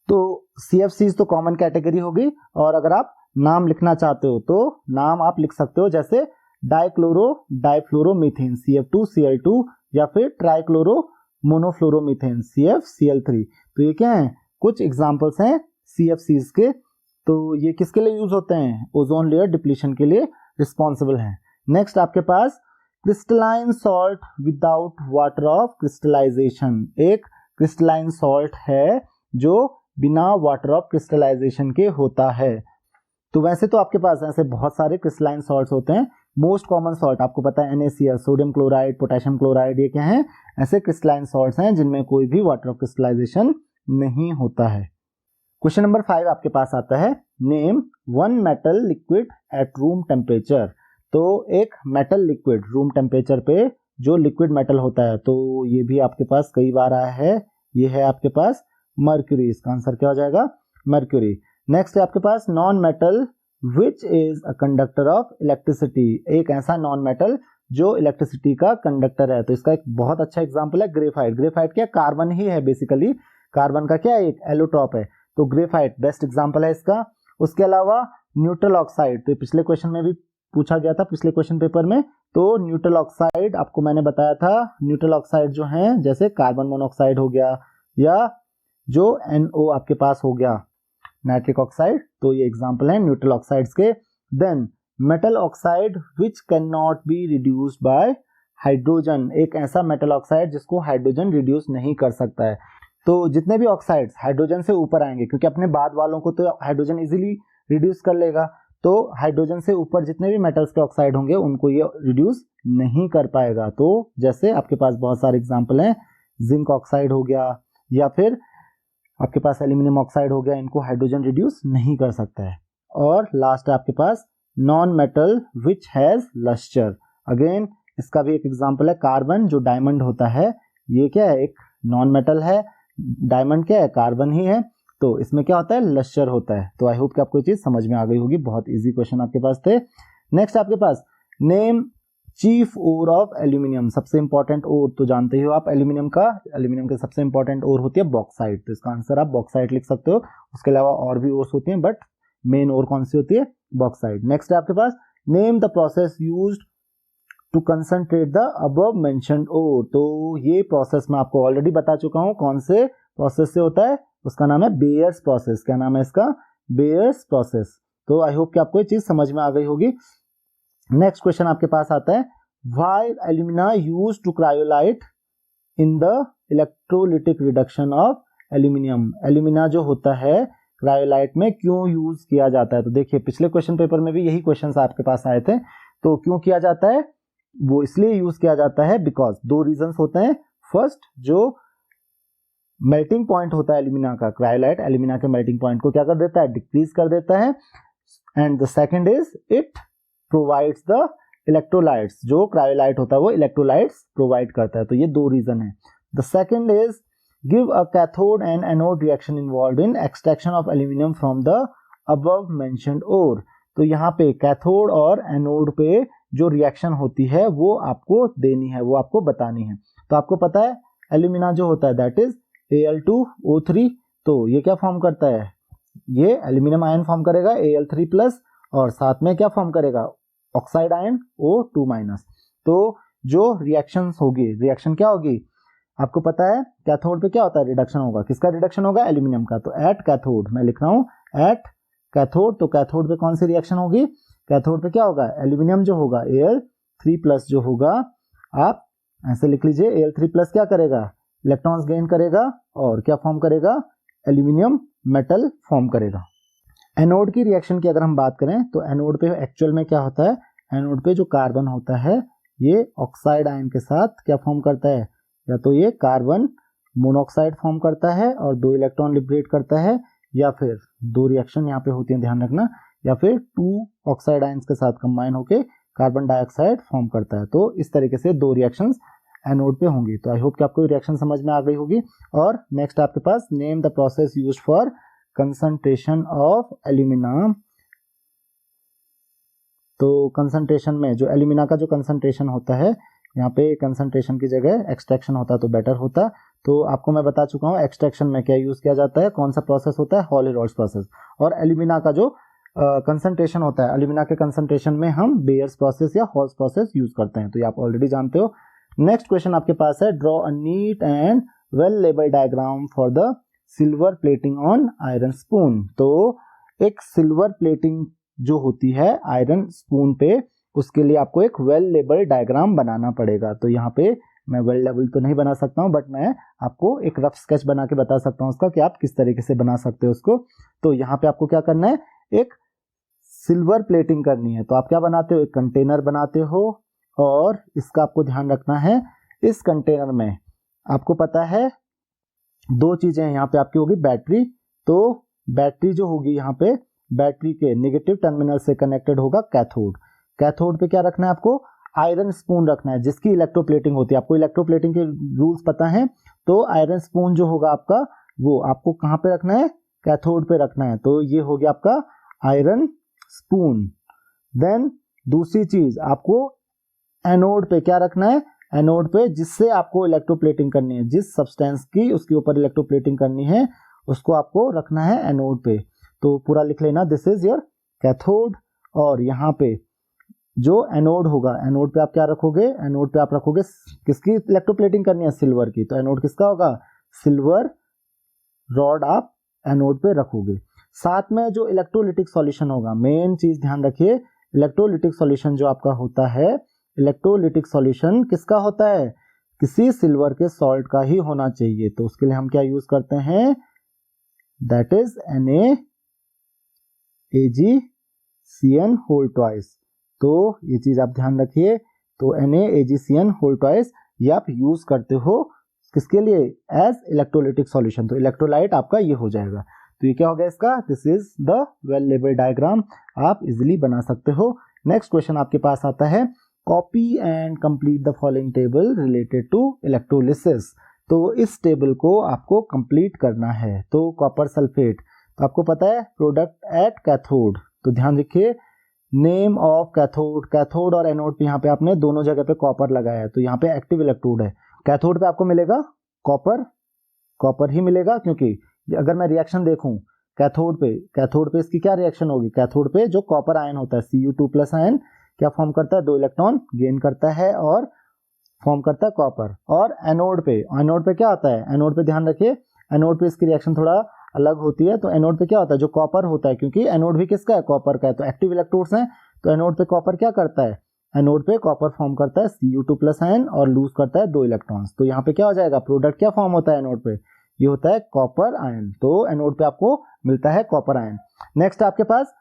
तो CFCs तो कॉमन कैटेगरी होगी, और अगर आप नाम लिखना चाहते हो तो नाम आप लिख सकते हो, जैसे डाइक्लोरो डाइफ्लोरोमीथेन CF2Cl2, या फिर ट्राइक्लोरो मोनोफ्लोरोमीथेन CFCl3। तो ये क्या है, कुछ एग्जांपल्स हैं CFCs के। तो ये किसके लिए यूज होते हैं, ओजोन लेयर डिप्लीशन के लिए रिस्पॉन्सिबल हैं। नेक्स्ट आपके पास crystalline salt without water of crystallization. एक क्रिस्टलाइन सॉल्ट है जो बिना वाटर ऑफ क्रिस्टलाइजेशन के होता है। तो वैसे तो आपके पास ऐसे बहुत सारे क्रिस्टलाइन सॉल्ट्स होते हैं, मोस्ट कॉमन सॉल्ट आपको पता है NaCl, sodium chloride, potassium chloride, ये क्या है, ऐसे क्रिस्टलाइन सॉल्ट्स हैं जिनमें कोई भी वाटर ऑफ क्रिस्टलाइजेशन नहीं होता है। क्वेश्चन नंबर 5 आपके पास आता है, name one metal liquid at room temperature. तो एक मेटल लिक्विड रूम टेम्परेचर पे जो लिक्विड मेटल होता है, तो ये भी आपके पास कई बार आया है, ये है आपके पास मर्क्यूरी। इसका आंसर क्या हो जाएगा, मर्क्यूरी। नेक्स्ट है आपके पास non metal which is a conductor of electricity. एक ऐसा नॉन मेटल जो इलेक्ट्रिसिटी का कंडक्टर है। तो इसका एक बहुत अच्छा एग्जांपल है ग्रेफाइट। ग्रेफाइट क्या, कार्बन ही है बेसिकली, कार्बन का क्या एक एलोट्रॉप है, तो ग्रेफाइट बेस्ट एग्जांपल है इसका। उसके अलावा न्यूट्रल ऑक्साइड, तो पिछले क्वेश्चन में भी पूछा गया था, पिछले क्वेश्चन पेपर में। तो न्यूट्रल ऑक्साइड आपको मैंने बताया था, न्यूट्रल ऑक्साइड जो है जैसे कार्बन मोनोऑक्साइड हो गया, या जो NO आपके पास हो गया नाइट्रिक ऑक्साइड, तो ये एग्जांपल है न्यूट्रल ऑक्साइड्स के। Then metal oxide which can not be reduced by hydrogen. एक ऐसा मेटल ऑक्साइड जिसको हाइड्रोजन रिड्यूस नहीं कर सकता है। तो जितने भी ऑक्साइड्स हाइड्रोजन से ऊपर आएंगे, क्योंकि अपने बाद वालों को तो हाइड्रोजन इजीली रिड्यूस कर लेगा, तो हाइड्रोजन से ऊपर जितने भी मेटल्स के ऑक्साइड होंगे उनको ये रिड्यूस नहीं कर पाएगा। तो जैसे आपके पास बहुत सारे एग्जांपल हैं, जिंक ऑक्साइड हो गया, या फिर आपके पास एल्यूमिनियम ऑक्साइड हो गया, इनको हाइड्रोजन रिड्यूस नहीं कर सकता है। और लास्ट है आपके पास non metal which has lustre. Again इसका भी एक एग्जांपल है कार्बन, जो डायमंड होता है, ये क्या है, एक नॉन मेटल है, डायमंड क्या है, कार्बन ही है, तो इसमें क्या होता है, लस्टर होता है। तो आई होप कि आपको ये चीज समझ में आ गई होगी, बहुत इजी क्वेश्चन आपके पास थे। नेक्स्ट आपके पास name chief ore of aluminium. सबसे इंपॉर्टेंट ओर तो जानते ही हो आप एल्यूमिनियम का, एल्यूमिनियम की सबसे इंपॉर्टेंट ओर होती है बॉक्साइट, तो इसका आंसर आप बॉक्साइट लिख सकते हो। उसके अलावा और भी ओर्स होती हैं, बट मेन ओर कौन सी होती है, बॉक्साइट। नेक्स्ट है आपके पास name the process used to concentrate the above mentioned ore. तो ये प्रोसेस मैं आपको ऑलरेडी बता चुका हूं, कौन से प्रोसेस से होता है, उसका नाम है बेयर्स प्रोसेस। क्या नाम है इसका? Bears process. तो आई होप कि आपको ये चीज समझ में आ गई होगी। नेक्स्ट क्वेश्चन आपके पास आता है, why alumina used to cryolite in the electrolytic reduction of aluminium. Alumina जो होता है क्रायोलाइट में क्यों यूज किया जाता है? तो देखिए पिछले क्वेश्चन पेपर में भी यही क्वेश्चंस आपके पास आए थे। तो क्यों किया जाता है? वो इसलिए यूज किया जाता है बिकॉज दो रीजंस होते हैं। फर्स्ट, जो मेल्टिंग पॉइंट होता है एल्यूमिना का, क्रायोलाइट एल्यूमिना के मेल्टिंग पॉइंट को क्या कर देता है? डिक्रीज कर देता है। And the second is it provides the electrolytes. जो क्रायोलाइट होता है वो इलेक्ट्रोलाइट्स प्रोवाइड करता है। तो ये दो रीजन है। The second is give a cathode and anode reaction involved in extraction of aluminium from the above mentioned ore. तो यहाँ पे कैथोड और एनोड पे जो रिएक्शन होती है वो आपको देनी है, वो आपको बतानी है। तो आपको पता है एल्यूमिना जो होता है दैट इज Al2O3। तो ये क्या फॉर्म करता है? ये एल्यूमिनियम आयन फॉर्म करेगा Al3+, और साथ में क्या फॉर्म करेगा? Oxide ion O2-। तो जो रिएक्शंस होगी, रिएक्शन क्या होगी? आपको पता है कैथोड पे क्या होता है? रिडक्शन होगा। किसका रिडक्शन होगा? एल्यूमिनियम का। तो एट कैथोड, मैं लिख रहा हूं एट कैथोड। तो कैथोड पे कौन सी रिएक्शन होगी? कैथोड पे क्या होगा? एल्यूमिनियम जो होगा Al3+ जो होगा, आप ऐसे लिख लीजिए, Al3+ क्या करेगा? इलेक्ट्रॉन्स गेन करेगा और क्या फॉर्म करेगा? एल्यूमिनियम मेटल फॉर्म करेगा। एनोड की रिएक्शन की अगर हम बात करें तो एनोड पे एक्चुअल में क्या होता है? एनोड पे जो कार्बन होता है ये ऑक्साइड आयन के साथ क्या फॉर्म करता है? या तो ये कार्बन मोनोऑक्साइड फॉर्म करता है और 2 इलेक्ट्रॉन लिबरेट करता है, या फिर दो रिएक्शन यहाँ पे होती है, ध्यान रखना, या फिर 2 ऑक्साइड आयंस के साथ कंबाइन होके कार्बन डाइऑक्साइड फॉर्म करता है। तो इस तरीके से दो रिएक्शंस एनोड पे होंगी। तो आई होप कि आपको रिएक्शन समझ में आ गई होगी। और नेक्स्ट आपके पास, name the process used for concentration of alumina. तो कंसंट्रेशन में जो एल्यूमिना का जो कंसंट्रेशन होता है, यहाँ पे कंसंट्रेशन की जगह एक्सट्रैक्शन होता तो बेटर होता। तो आपको मैं बता चुका हूँ एक्सट्रैक्शन में क्या यूज किया जाता है, कौन सा प्रोसेस होता है? हॉली-रॉल्स प्रोसेस। और एल्यूमिना का जो कंसंट्रेशन होता है, एल्यूमिना के कंसंट्रेशन में हम बेयर्स प्रोसेस या हॉल्स प्रोसेस यूज करते हैं। तो ये आप ऑलरेडी जानते हो। नेक्स्ट क्वेश्चन आपके पास है, draw a neat and well labelled diagram for the silver plating on iron spoon. तो एक सिल्वर प्लेटिंग जो होती है आयरन स्पून पे, उसके लिए आपको एक वेल लेबल डायग्राम बनाना पड़ेगा। तो यहाँ पे मैं वेल लेबल तो नहीं बना सकता हूँ, बट मैं आपको एक रफ स्केच बना के बता सकता हूँ उसका कि आप किस तरीके से बना सकते हो उसको। तो यहाँ पे आपको क्या करना है? एक सिल्वर प्लेटिंग करनी है। तो आप क्या बनाते हो? एक कंटेनर बनाते हो, और इसका आपको ध्यान रखना है, इस कंटेनर में आपको पता है दो चीजें यहाँ पे आपकी होगी, बैटरी। तो बैटरी जो होगी यहाँ पे, बैटरी के नेगेटिव टर्मिनल से कनेक्टेड होगा कैथोड। कैथोड पे क्या रखना है आपको? आयरन स्पून रखना है जिसकी इलेक्ट्रोप्लेटिंग होती है। आपको इलेक्ट्रोप्लेटिंग के रूल्स पता है। तो आयरन स्पून जो होगा आपका, वो आपको कहाँ पे रखना है? कैथोड पे रखना है। तो ये हो गया आपका आयरन स्पून। देन दूसरी चीज आपको एनोड पे क्या रखना है? एनोड पे जिससे आपको इलेक्ट्रोप्लेटिंग करनी है, जिस सब्सटेंस की उसके ऊपर इलेक्ट्रोप्लेटिंग करनी है, उसको आपको रखना है एनोड पे। तो पूरा लिख लेना, दिस इज योर कैथोड। और यहाँ पे जो एनोड होगा, एनोड पे आप क्या रखोगे? एनोड पे आप रखोगे, किसकी इलेक्ट्रोप्लेटिंग करनी है? सिल्वर की। तो एनोड किसका होगा? सिल्वर रॉड आप एनोड पे रखोगे। साथ में जो इलेक्ट्रोलिटिक सॉल्यूशन होगा, मेन चीज ध्यान रखिए, इलेक्ट्रोलिटिक सॉल्यूशन जो आपका होता है, इलेक्ट्रोलिटिक सॉल्यूशन किसका होता है? किसी सिल्वर के सॉल्ट का ही होना चाहिए। तो उसके लिए हम क्या यूज करते हैं? That is NaAgCN whole twice. तो ये चीज आप ध्यान रखिए। तो NaAgCN होल ट्वाइस ये आप यूज करते हो किसके लिए? As electrolytic solution. तो इलेक्ट्रोलाइट आपका ये हो जाएगा। तो ये क्या हो गया इसका? This is the well labelled diagram, आप इजिली बना सकते हो। नेक्स्ट क्वेश्चन आपके पास आता है, copy and complete the following table related to electrolysis. तो इस टेबल को आपको कंप्लीट करना है। तो कॉपर सल्फेट, तो आपको पता है प्रोडक्ट एट कैथोड। तो ध्यान रखिए, नेम ऑफ कैथोड, कैथोड और एनोड पे यहाँ पे आपने दोनों जगह पे कॉपर लगाया है। तो यहाँ पे एक्टिव इलेक्ट्रोड है। कैथोड पे आपको मिलेगा कॉपर, कॉपर ही मिलेगा, क्योंकि अगर मैं रिएक्शन देखूं कैथोड पे इसकी क्या रिएक्शन होगी? कैथोड पे जो कॉपर आयन होता है Cu2+ आयन क्या फॉर्म करता है? 2 इलेक्ट्रॉन गेन करता है और फॉर्म करता है कॉपर। और एनोड पे क्या होता है? एनोड पे ध्यान रखिए, एनोड पे इसकी रिएक्शन थोड़ा अलग होती है, तो एनोड पे क्या होता है, जो कॉपर होता है, क्योंकि एनोड भी किसका है, कॉपर का है, तो एक्टिव इलेक्ट्रोड्स हैं, तो एनोड पे कॉपर क्या करता है, एनोड पे कॉपर फॉर्म करता है Cu2+ आयन और लूज करता है 2 इलेक्ट्रॉन्स। तो यहाँ पे क्या हो जाएगा, प्रोडक्ट क्या फॉर्म होता है एनोड पे, ये होता है कॉपर आयन। तो एनोड पे आपको मिलता है कॉपर आयन। नेक्स्ट आपके पास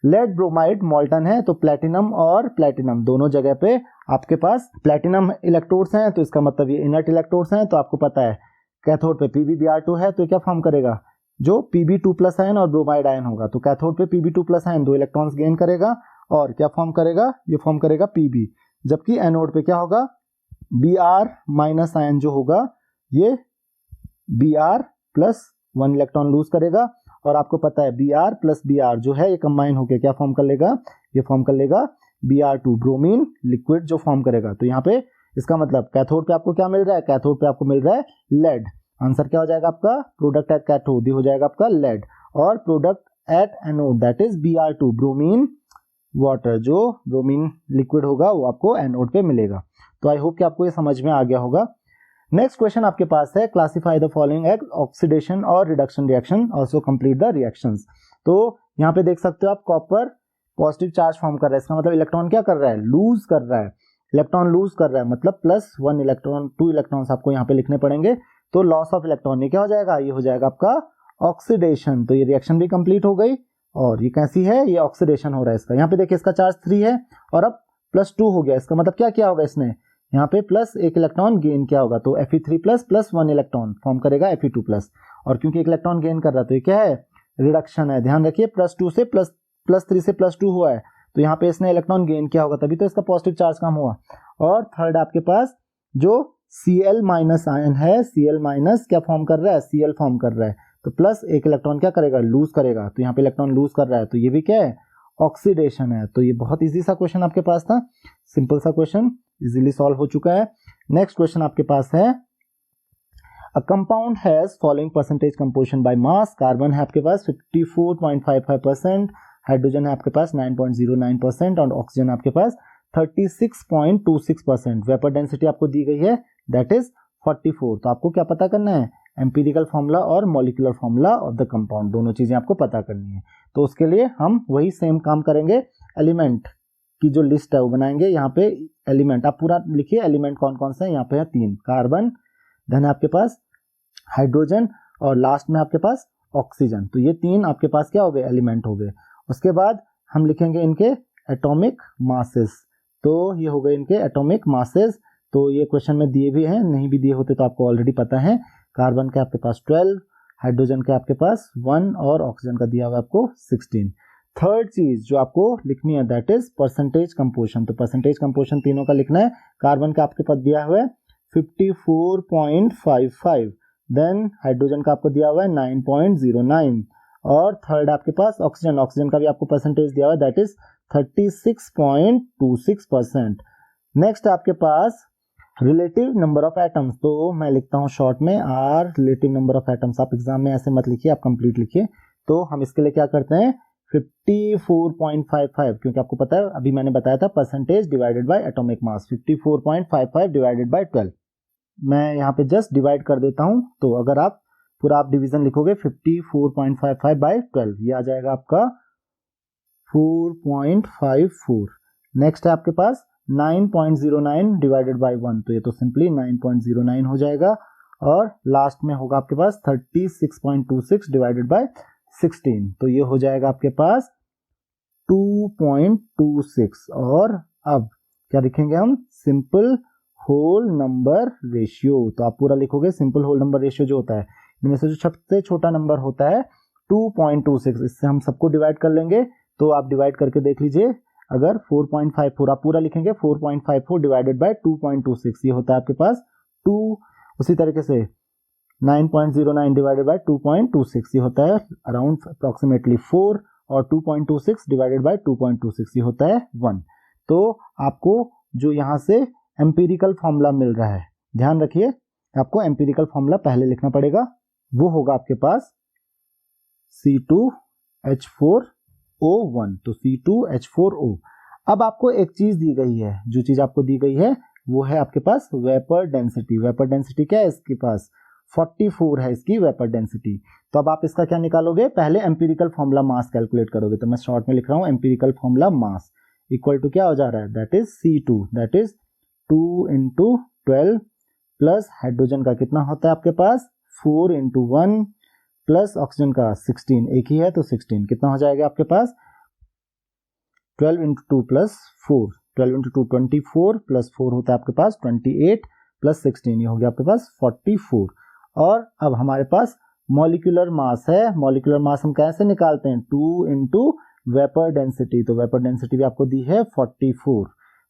लेड ब्रोमाइड मॉल्टन है, तो प्लेटिनम और प्लेटिनम दोनों जगह पे आपके पास प्लेटिनम इलेक्ट्रोड्स हैं, तो इसका मतलब ये इनर्ट इलेक्ट्रोड्स हैं। तो आपको पता है कैथोड पे PbBr2 है, तो क्या फॉर्म करेगा, जो Pb2+ आयन और ब्रोमाइड आयन होगा, तो कैथोड पे Pb2+ आयन 2 इलेक्ट्रॉन्स गेन करेगा और क्या फॉर्म करेगा, ये फॉर्म करेगा Pb। जबकि एनोड पे क्या होगा, Br- आयन जो होगा ये Br+1 इलेक्ट्रॉन लूज करेगा, और आपको पता है Br+Br जो है ये कंबाइन होकर क्या फॉर्म कर लेगा, ये फॉर्म कर लेगा Br2 ब्रोमीन लिक्विड जो फॉर्म करेगा। तो यहाँ पे इसका मतलब कैथोड पे आपको क्या मिल रहा है, कैथोड पे आपको मिल रहा है लेड। आंसर क्या हो जाएगा आपका, प्रोडक्ट एट कैथोड हो जाएगा आपका लेड, और product at anode that is Br2 bromine water, जो ब्रोमीन लिक्विड होगा वो आपको एनोड पे मिलेगा। तो आई होप कि आपको ये समझ में आ गया होगा। नेक्स्ट क्वेश्चन आपके पास है, classify the following as oxidation और reduction reaction, also complete the reactions. तो यहाँ पे देख सकते हो आप, कॉपर पॉजिटिव चार्ज फॉर्म कर रहा है, इसका मतलब इलेक्ट्रॉन क्या कर रहा है, लूज कर रहा है, इलेक्ट्रॉन लूज कर रहा है, मतलब +1 इलेक्ट्रॉन 2 इलेक्ट्रॉन्स आपको यहाँ पे लिखने पड़ेंगे। तो लॉस ऑफ इलेक्ट्रॉन ये क्या हो जाएगा, ये हो जाएगा आपका ऑक्सीडेशन। तो ये रिएक्शन भी कंप्लीट हो गई, और ये कैसी है, ये ऑक्सीडेशन हो रहा है इसका। यहाँ पे देखिए इसका चार्ज 3 है और अब +2 हो गया, इसका मतलब क्या किया होगा इसने, यहाँ पे +1 इलेक्ट्रॉन गेन किया होगा, तो Fe3+ +1 इलेक्ट्रॉन फॉर्म करेगा Fe2+, और क्योंकि 1 इलेक्ट्रॉन गेन कर रहा है तो ये क्या है, रिडक्शन है। ध्यान रखिए +2 से +3 से +2 हुआ है, तो यहाँ पे इसने इलेक्ट्रॉन गेन किया होगा, तभी तो इसका पॉजिटिव चार्ज कम हुआ। और थर्ड आपके पास जो Cl- आयन है, Cl- क्या फॉर्म कर रहा है, Cl फॉर्म कर रहा है, तो +1 इलेक्ट्रॉन क्या करेगा, लूज करेगा, तो यहाँ पे इलेक्ट्रॉन लूज कर रहा है, तो ये भी क्या है, ऑक्सीडेशन है। तो ये बहुत इजी सा क्वेश्चन आपके पास था, सिंपल सा क्वेश्चन, इजीली सॉल्व हो चुका है। नेक्स्ट क्वेश्चन आपके पास है, a compound has following percentage composition by mass. Carbon है आपके पास 54.55%, हाइड्रोजन है आपके पास 9.09% और ऑक्सीजन आपके पास 36.26%। वेपर डेंसिटी आपको दी गई है दैट इज 44। तो आपको क्या पता करना है, एम्पिरिकल फॉर्मूला और molecular formula of the compound, दोनों चीजें आपको पता करनी है। तो उसके लिए हम वही सेम काम करेंगे, एलिमेंट की जो लिस्ट है वो बनाएंगे। यहाँ पे एलिमेंट आप पूरा लिखिए, एलिमेंट कौन कौन से हैं, यहाँ पे है 3, कार्बन, देन आपके पास हाइड्रोजन, और लास्ट में आपके पास ऑक्सीजन। तो ये 3 आपके पास क्या हो गए, एलिमेंट हो गए। उसके बाद हम लिखेंगे इनके एटॉमिक मासेस, तो ये हो गए इनके एटॉमिक मासेस। तो ये क्वेश्चन में दिए भी हैं, नहीं भी दिए होते तो आपको ऑलरेडी पता है। कार्बन के आपके पास 12, हाइड्रोजन के आपके पास 1 और ऑक्सीजन का दिया हुआ आपको 16। थर्ड चीज जो आपको लिखनी है दैट इज परसेंटेज कंपोजिशन। तो परसेंटेज कंपोजिशन तीनों का लिखना है। कार्बन का आपके पास दिया हुआ है 54.55, देन हाइड्रोजन का आपको दिया हुआ है 9.09, और थर्ड आपके पास ऑक्सीजन, ऑक्सीजन का भी आपको परसेंटेज दिया हुआ है दैट इज 36.26%। नेक्स्ट आपके पास रिलेटिव नंबर ऑफ एटम्स, तो मैं लिखता हूं शॉर्ट में R relative number of atoms. आप एग्जाम में ऐसे मत लिखिए, आप कंप्लीट लिखिए। तो हम इसके लिए क्या करते हैं 54.55, क्योंकि आपको पता है अभी मैंने बताया था percentage divided by atomic mass, 54.55 divided by 12। मैं यहाँ पे जस्ट डिवाइड कर देता हूं, तो अगर आप पूरा आप डिवीजन लिखोगे 54.55 बाय 12, ये आ जाएगा आपका 4.54। नेक्स्ट है आपके पास 9.09 डिवाइडेड बाय 1, तो ये तो सिंपली 9.09 हो जाएगा, और लास्ट में होगा आपके पास 36.26 डिवाइडेड बाय 16, तो ये हो जाएगा आपके पास 2.26। और अब क्या लिखेंगे हम, सिंपल होल नंबर रेशियो। तो आप पूरा लिखोगे सिंपल होल नंबर रेशियो जो होता है इनमें से जो सबसे छोटा नंबर होता है 2.26, इससे हम सबको डिवाइड कर लेंगे। तो आप डिवाइड करके देख लीजिए, अगर 4.54 आप पूरा लिखेंगे 4.54 डिवाइडेड बाय 2.26, ये होता है आपके पास 2। उसी तरीके से 9.09 डिवाइडेड बाय 2.26, ये होता है अराउंड अप्रोक्सीमेटली 4, और 2.26 डिवाइडेड बाय 2.26 ये होता है 1। तो आपको जो यहाँ से एम्पिरिकल फॉर्मूला मिल रहा है, ध्यान रखिए आपको एम्पिरिकल फॉर्मूला पहले लिखना पड़ेगा, वो होगा आपके पास C2H4O1, तो C2H4O। अब आपको एक चीज दी गई है, जो चीज आपको दी गई है वो है आपके पास वेपर डेंसिटी। वेपर डेंसिटी क्या है इसके पास 44 है इसकी वेपर डेंसिटी। तो अब आप इसका क्या निकालोगे, पहले एम्पिरिकल फॉर्मूला मास कैलकुलेट करोगे। तो मैं शॉर्ट में लिख रहा हूं empirical formula mass equal to क्या हो जा रहा है, that is C2, that is 2 × 12 plus hydrogen का कितना होता है आपके पास 4 × 1 प्लस ऑक्सीजन का 16, एक ही है तो 16 कितना हो जाएगा आपके पास 12 × 2 प्लस 4, 12 × 2 24 प्लस 4 होता है आपके पास 28 प्लस 16, ये हो गया आपके पास 44। और अब हमारे पास मॉलिक्यूलर मास है, मॉलिक्यूलर मास हम कैसे निकालते हैं, 2 × वेपर डेंसिटी। तो वेपर डेंसिटी भी आपको दी है 44,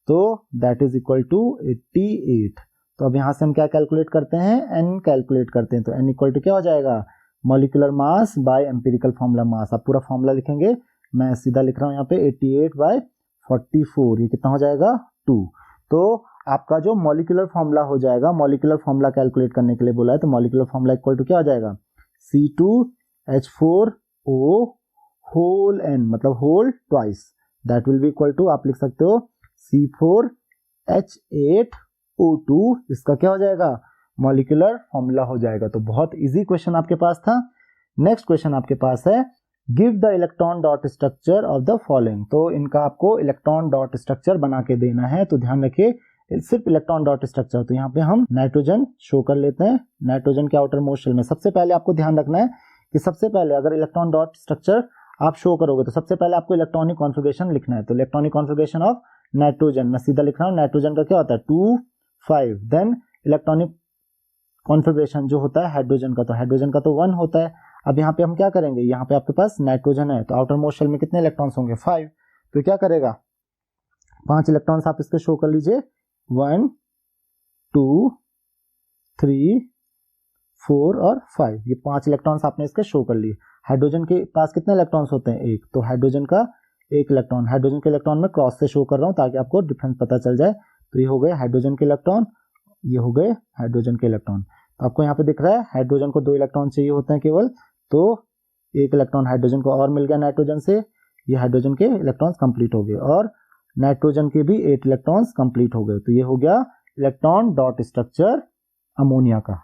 तो दैट इज इक्वल टू 88। तो अब यहां से हम क्या कैलकुलेट करते हैं, n कैलकुलेट करते हैं। तो n इक्वल टू क्या हो जाएगा, molecular mass by empirical formula मास। आप पूरा फॉर्मूला लिखेंगे, मैं सीधा लिख रहा हूं यहाँ पे 88/44, ये कितना हो जाएगा 2। तो आपका जो मॉलिक्यूलर फॉर्मूला हो जाएगा, मॉलिक्यूलर फॉर्मूला कैलकुलेट करने के लिए बोला है, तो मॉलिक्यूलर फॉर्मूला इक्वल टू क्या हो जाएगा C2H4O होल n, मतलब whole twice, that will be equal to आप लिख सकते हो C4H8O2, इसका क्या हो जाएगा मॉलिक्यूलर फॉर्मूला हो जाएगा। तो बहुत इजी क्वेश्चन आपके पास था। नेक्स्ट क्वेश्चन आपके पास है, give the electron dot structure of the following. तो इनका आपको इलेक्ट्रॉन डॉट स्ट्रक्चर बना के देना है। तो ध्यान रखिए सिर्फ इलेक्ट्रॉन डॉट स्ट्रक्चर। तो यहाँ पे हम नाइट्रोजन शो कर लेते हैं। नाइट्रोजन के आउटर मोस्ट शेल में सबसे पहले आपको ध्यान रखना है कि सबसे पहले अगर इलेक्ट्रॉन डॉट स्ट्रक्चर आप शो करोगे तो सबसे पहले आपको इलेक्ट्रॉनिक कॉन्फ़िगरेशन लिखना है। तो इलेक्ट्रॉनिक कॉन्फ़िगरेशन ऑफ नाइट्रोजन, मैं सीधा लिख रहा हूँ, नाइट्रोजन का क्या होता है 2 5। देन इलेक्ट्रॉनिक कॉन्फ़िगरेशन जो होता है हाइड्रोजन का, तो हाइड्रोजन का तो 1 होता है। अब यहाँ पे हम क्या करेंगे, यहाँ पे आपके पास नाइट्रोजन है तो आउटर मोस्ट शेल में कितने इलेक्ट्रॉन्स होंगे 5। तो क्या करेगा 5 इलेक्ट्रॉन्स आप इसके शो कर लीजिए, 1 2 3 4 और 5, ये 5 इलेक्ट्रॉन्स आपने इसके शो कर लिए। हाइड्रोजन के पास कितने इलेक्ट्रॉन्स होते हैं 1, तो हाइड्रोजन का 1 इलेक्ट्रॉन, हाइड्रोजन के इलेक्ट्रॉन में क्रॉस से शो कर रहा हूं ताकि आपको डिफरेंस पता चल जाए। तो ये हो गए हाइड्रोजन के इलेक्ट्रॉन, ये हो गए हाइड्रोजन के इलेक्ट्रॉन। तो आपको यहाँ पे दिख रहा है हाइड्रोजन को 2 इलेक्ट्रॉन चाहिए होते हैं केवल, तो 1 इलेक्ट्रॉन हाइड्रोजन को और मिल गया नाइट्रोजन से, ये हाइड्रोजन के इलेक्ट्रॉन्स कंप्लीट हो गए और नाइट्रोजन के भी 8 इलेक्ट्रॉन्स कंप्लीट हो गए। तो ये हो गया इलेक्ट्रॉन डॉट स्ट्रक्चर अमोनिया का।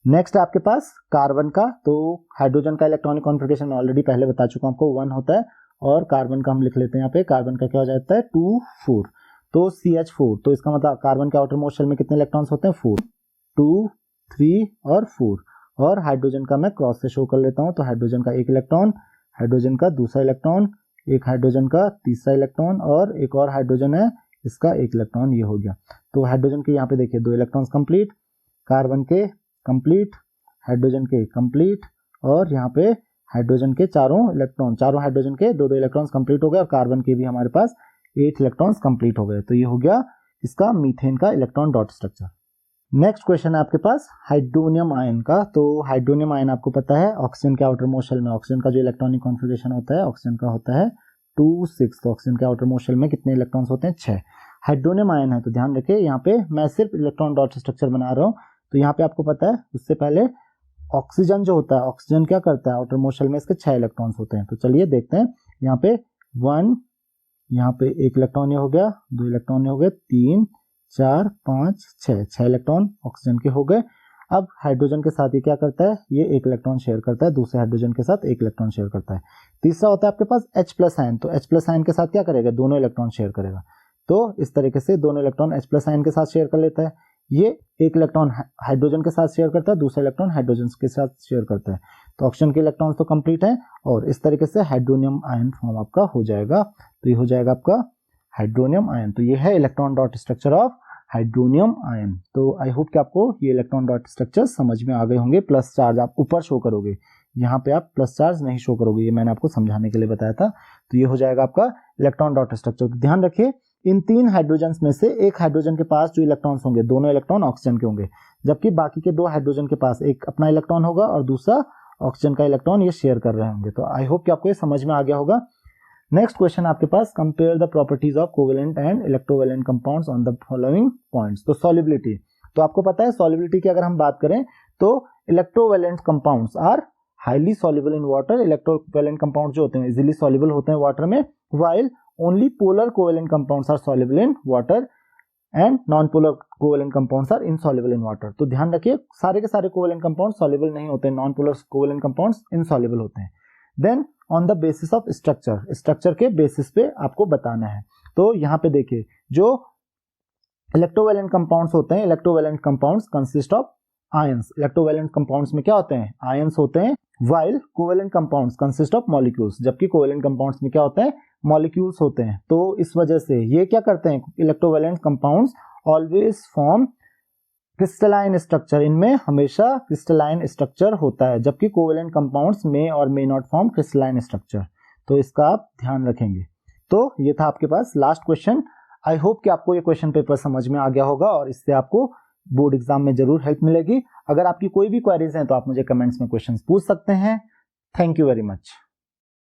नेक्स्ट आपके पास कार्बन का। तो हाइड्रोजन का इलेक्ट्रॉनिक कॉन्फ़िगरेशन ऑलरेडी पहले बता चुका हूं आपको 1 होता है, और कार्बन का हम लिख लेते हैं यहाँ पे, कार्बन का क्या हो जाता है 2 4। तो CH4, तो इसका मतलब कार्बन के आउटर मोस्ट शेल में कितने इलेक्ट्रॉन्स होते हैं 4, 2 3 और 4। और हाइड्रोजन का मैं क्रॉस से शो कर लेता हूं, तो हाइड्रोजन का 1 इलेक्ट्रॉन, हाइड्रोजन का दूसरा इलेक्ट्रॉन, एक हाइड्रोजन का तीसरा इलेक्ट्रॉन और एक और हाइड्रोजन है इसका 1 इलेक्ट्रॉन, ये हो गया। तो हाइड्रोजन के यहाँ पे देखिए 2 इलेक्ट्रॉन्स कंप्लीट, कार्बन के कंप्लीट, हाइड्रोजन के कंप्लीट, और यहाँ पे हाइड्रोजन के चारों हाइड्रोजन के 2 इलेक्ट्रॉन्स कंप्लीट हो गए और कार्बन के भी हमारे पास 8 इलेक्ट्रॉन्स कंप्लीट हो गए। तो ये हो गया इसका मीथेन का electron dot structure. Next question है आपके पास हाइड्रोनियम आयन का। तो हाइड्रोनियम आयन आपको पता है ऑक्सीजन के आउटर मोस्ट शेल में, ऑक्सीजन का जो इलेक्ट्रॉनिक कॉन्फ़िगरेशन होता है ऑक्सीजन का होता है 2 6। तो ऑक्सीजन के आउटर मोस्ट शेल में कितने इलेक्ट्रॉन्स होते हैं 6। हाइड्रोनियम आयन है तो ध्यान रखिए यहाँ पे मैं सिर्फ इलेक्ट्रॉन डॉट स्ट्रक्चर बना रहा हूँ। तो यहाँ पे आपको पता है उससे पहले ऑक्सीजन जो होता है, ऑक्सीजन क्या करता है आउटर मोस्ट शेल में इसके 6 इलेक्ट्रॉन्स होते हैं। तो चलिए देखते हैं, यहाँ पे 1, यहाँ पे 1 इलेक्ट्रॉन ये हो गया, 2 इलेक्ट्रॉन ये हो गए, 3 4 5 6 इलेक्ट्रॉन ऑक्सीजन के हो गए। अब हाइड्रोजन के साथ ये क्या करता है, ये 1 इलेक्ट्रॉन शेयर करता है, दूसरे हाइड्रोजन के साथ 1 इलेक्ट्रॉन शेयर करता है। तीसरा होता है आपके पास H+ आयन। तो H+ आयन के साथ क्या करेगा, दोनों इलेक्ट्रॉन शेयर करेगा। तो इस तरीके से दोनों इलेक्ट्रॉन H+ आयन के साथ शेयर कर लेता है। ये 1 इलेक्ट्रॉन हाइड्रोजन के साथ शेयर करता है, दूसरा इलेक्ट्रॉन हाइड्रोजन के साथ शेयर करता है। तो ऑक्सीजन के इलेक्ट्रॉन्स तो कंप्लीट है और इस तरीके से हाइड्रोनियम आयन फॉर्म आपका हो जाएगा। तो ये हो जाएगा आपका हाइड्रोनियम आयन। तो ये है electron dot structure of hydronium ion. तो आई होप कि आपको ये इलेक्ट्रॉन डॉट स्ट्रक्चर समझ में आ गए होंगे। प्लस चार्ज आप ऊपर शो करोगे, यहाँ पे आप प्लस चार्ज नहीं शो करोगे, ये मैंने आपको समझाने के लिए बताया था। तो ये हो जाएगा आपका इलेक्ट्रॉन डॉट स्ट्रक्चर। तो ध्यान रखिए इन 3 हाइड्रोजन में से एक हाइड्रोजन के पास जो इलेक्ट्रॉन्स होंगे दोनों इलेक्ट्रॉन ऑक्सीजन के होंगे, जबकि बाकी के 2 हाइड्रोजन के पास एक अपना इलेक्ट्रॉन होगा और दूसरा ऑक्सीजन का इलेक्ट्रॉन ये शेयर कर रहे होंगे। तो आई होप कि आपको ये समझ में आ गया होगा। नेक्स्ट क्वेश्चन आपके पास, compare the properties of covalent and electrovalent compounds on the following points. तो सॉल्युबिलिटी, तो आपको पता है सॉल्युबिलिटी की अगर हम बात करें तो electrovalent compounds are highly soluble in water. Electrovalent compound जो होते हैं इजीली सॉल्युबल होते हैं वाटर में, while only polar covalent compounds are soluble in water and non polar covalent compounds are insoluble in water. तो ध्यान रखिए सारे के सारे कोवेलेंट कंपाउंड सॉल्युबल नहीं होते, non polar covalent compounds insoluble होते हैं। Then on the basis of structure, structure के बेसिस पे आपको बताना है। तो यहाँ पे देखिए जो इलेक्ट्रोवैलेंट कंपाउंड्स होते हैं, electrovalent compounds consist of ions. Electrovalent compounds में क्या होते हैं, आयंस होते हैं, while covalent compounds consist of molecules, जबकि कोवेलेंट कंपाउंड्स में क्या होते हैं, मॉलिक्यूल्स होते हैं। तो इस वजह से ये क्या करते हैं, electrovalent compounds always form crystalline structure, इनमें हमेशा क्रिस्टलाइन स्ट्रक्चर होता है, जबकि कोवेलेंट कंपाउंड्स में और may not form crystalline structure. तो इसका आप ध्यान रखेंगे। तो ये था आपके पास लास्ट क्वेश्चन। आई होप कि आपको ये क्वेश्चन पेपर समझ में आ गया होगा और इससे आपको बोर्ड एग्जाम में जरूर हेल्प मिलेगी। अगर आपकी कोई भी क्वेरीज हैं तो आप मुझे कमेंट्स में क्वेश्चंस पूछ सकते हैं। Thank you very much.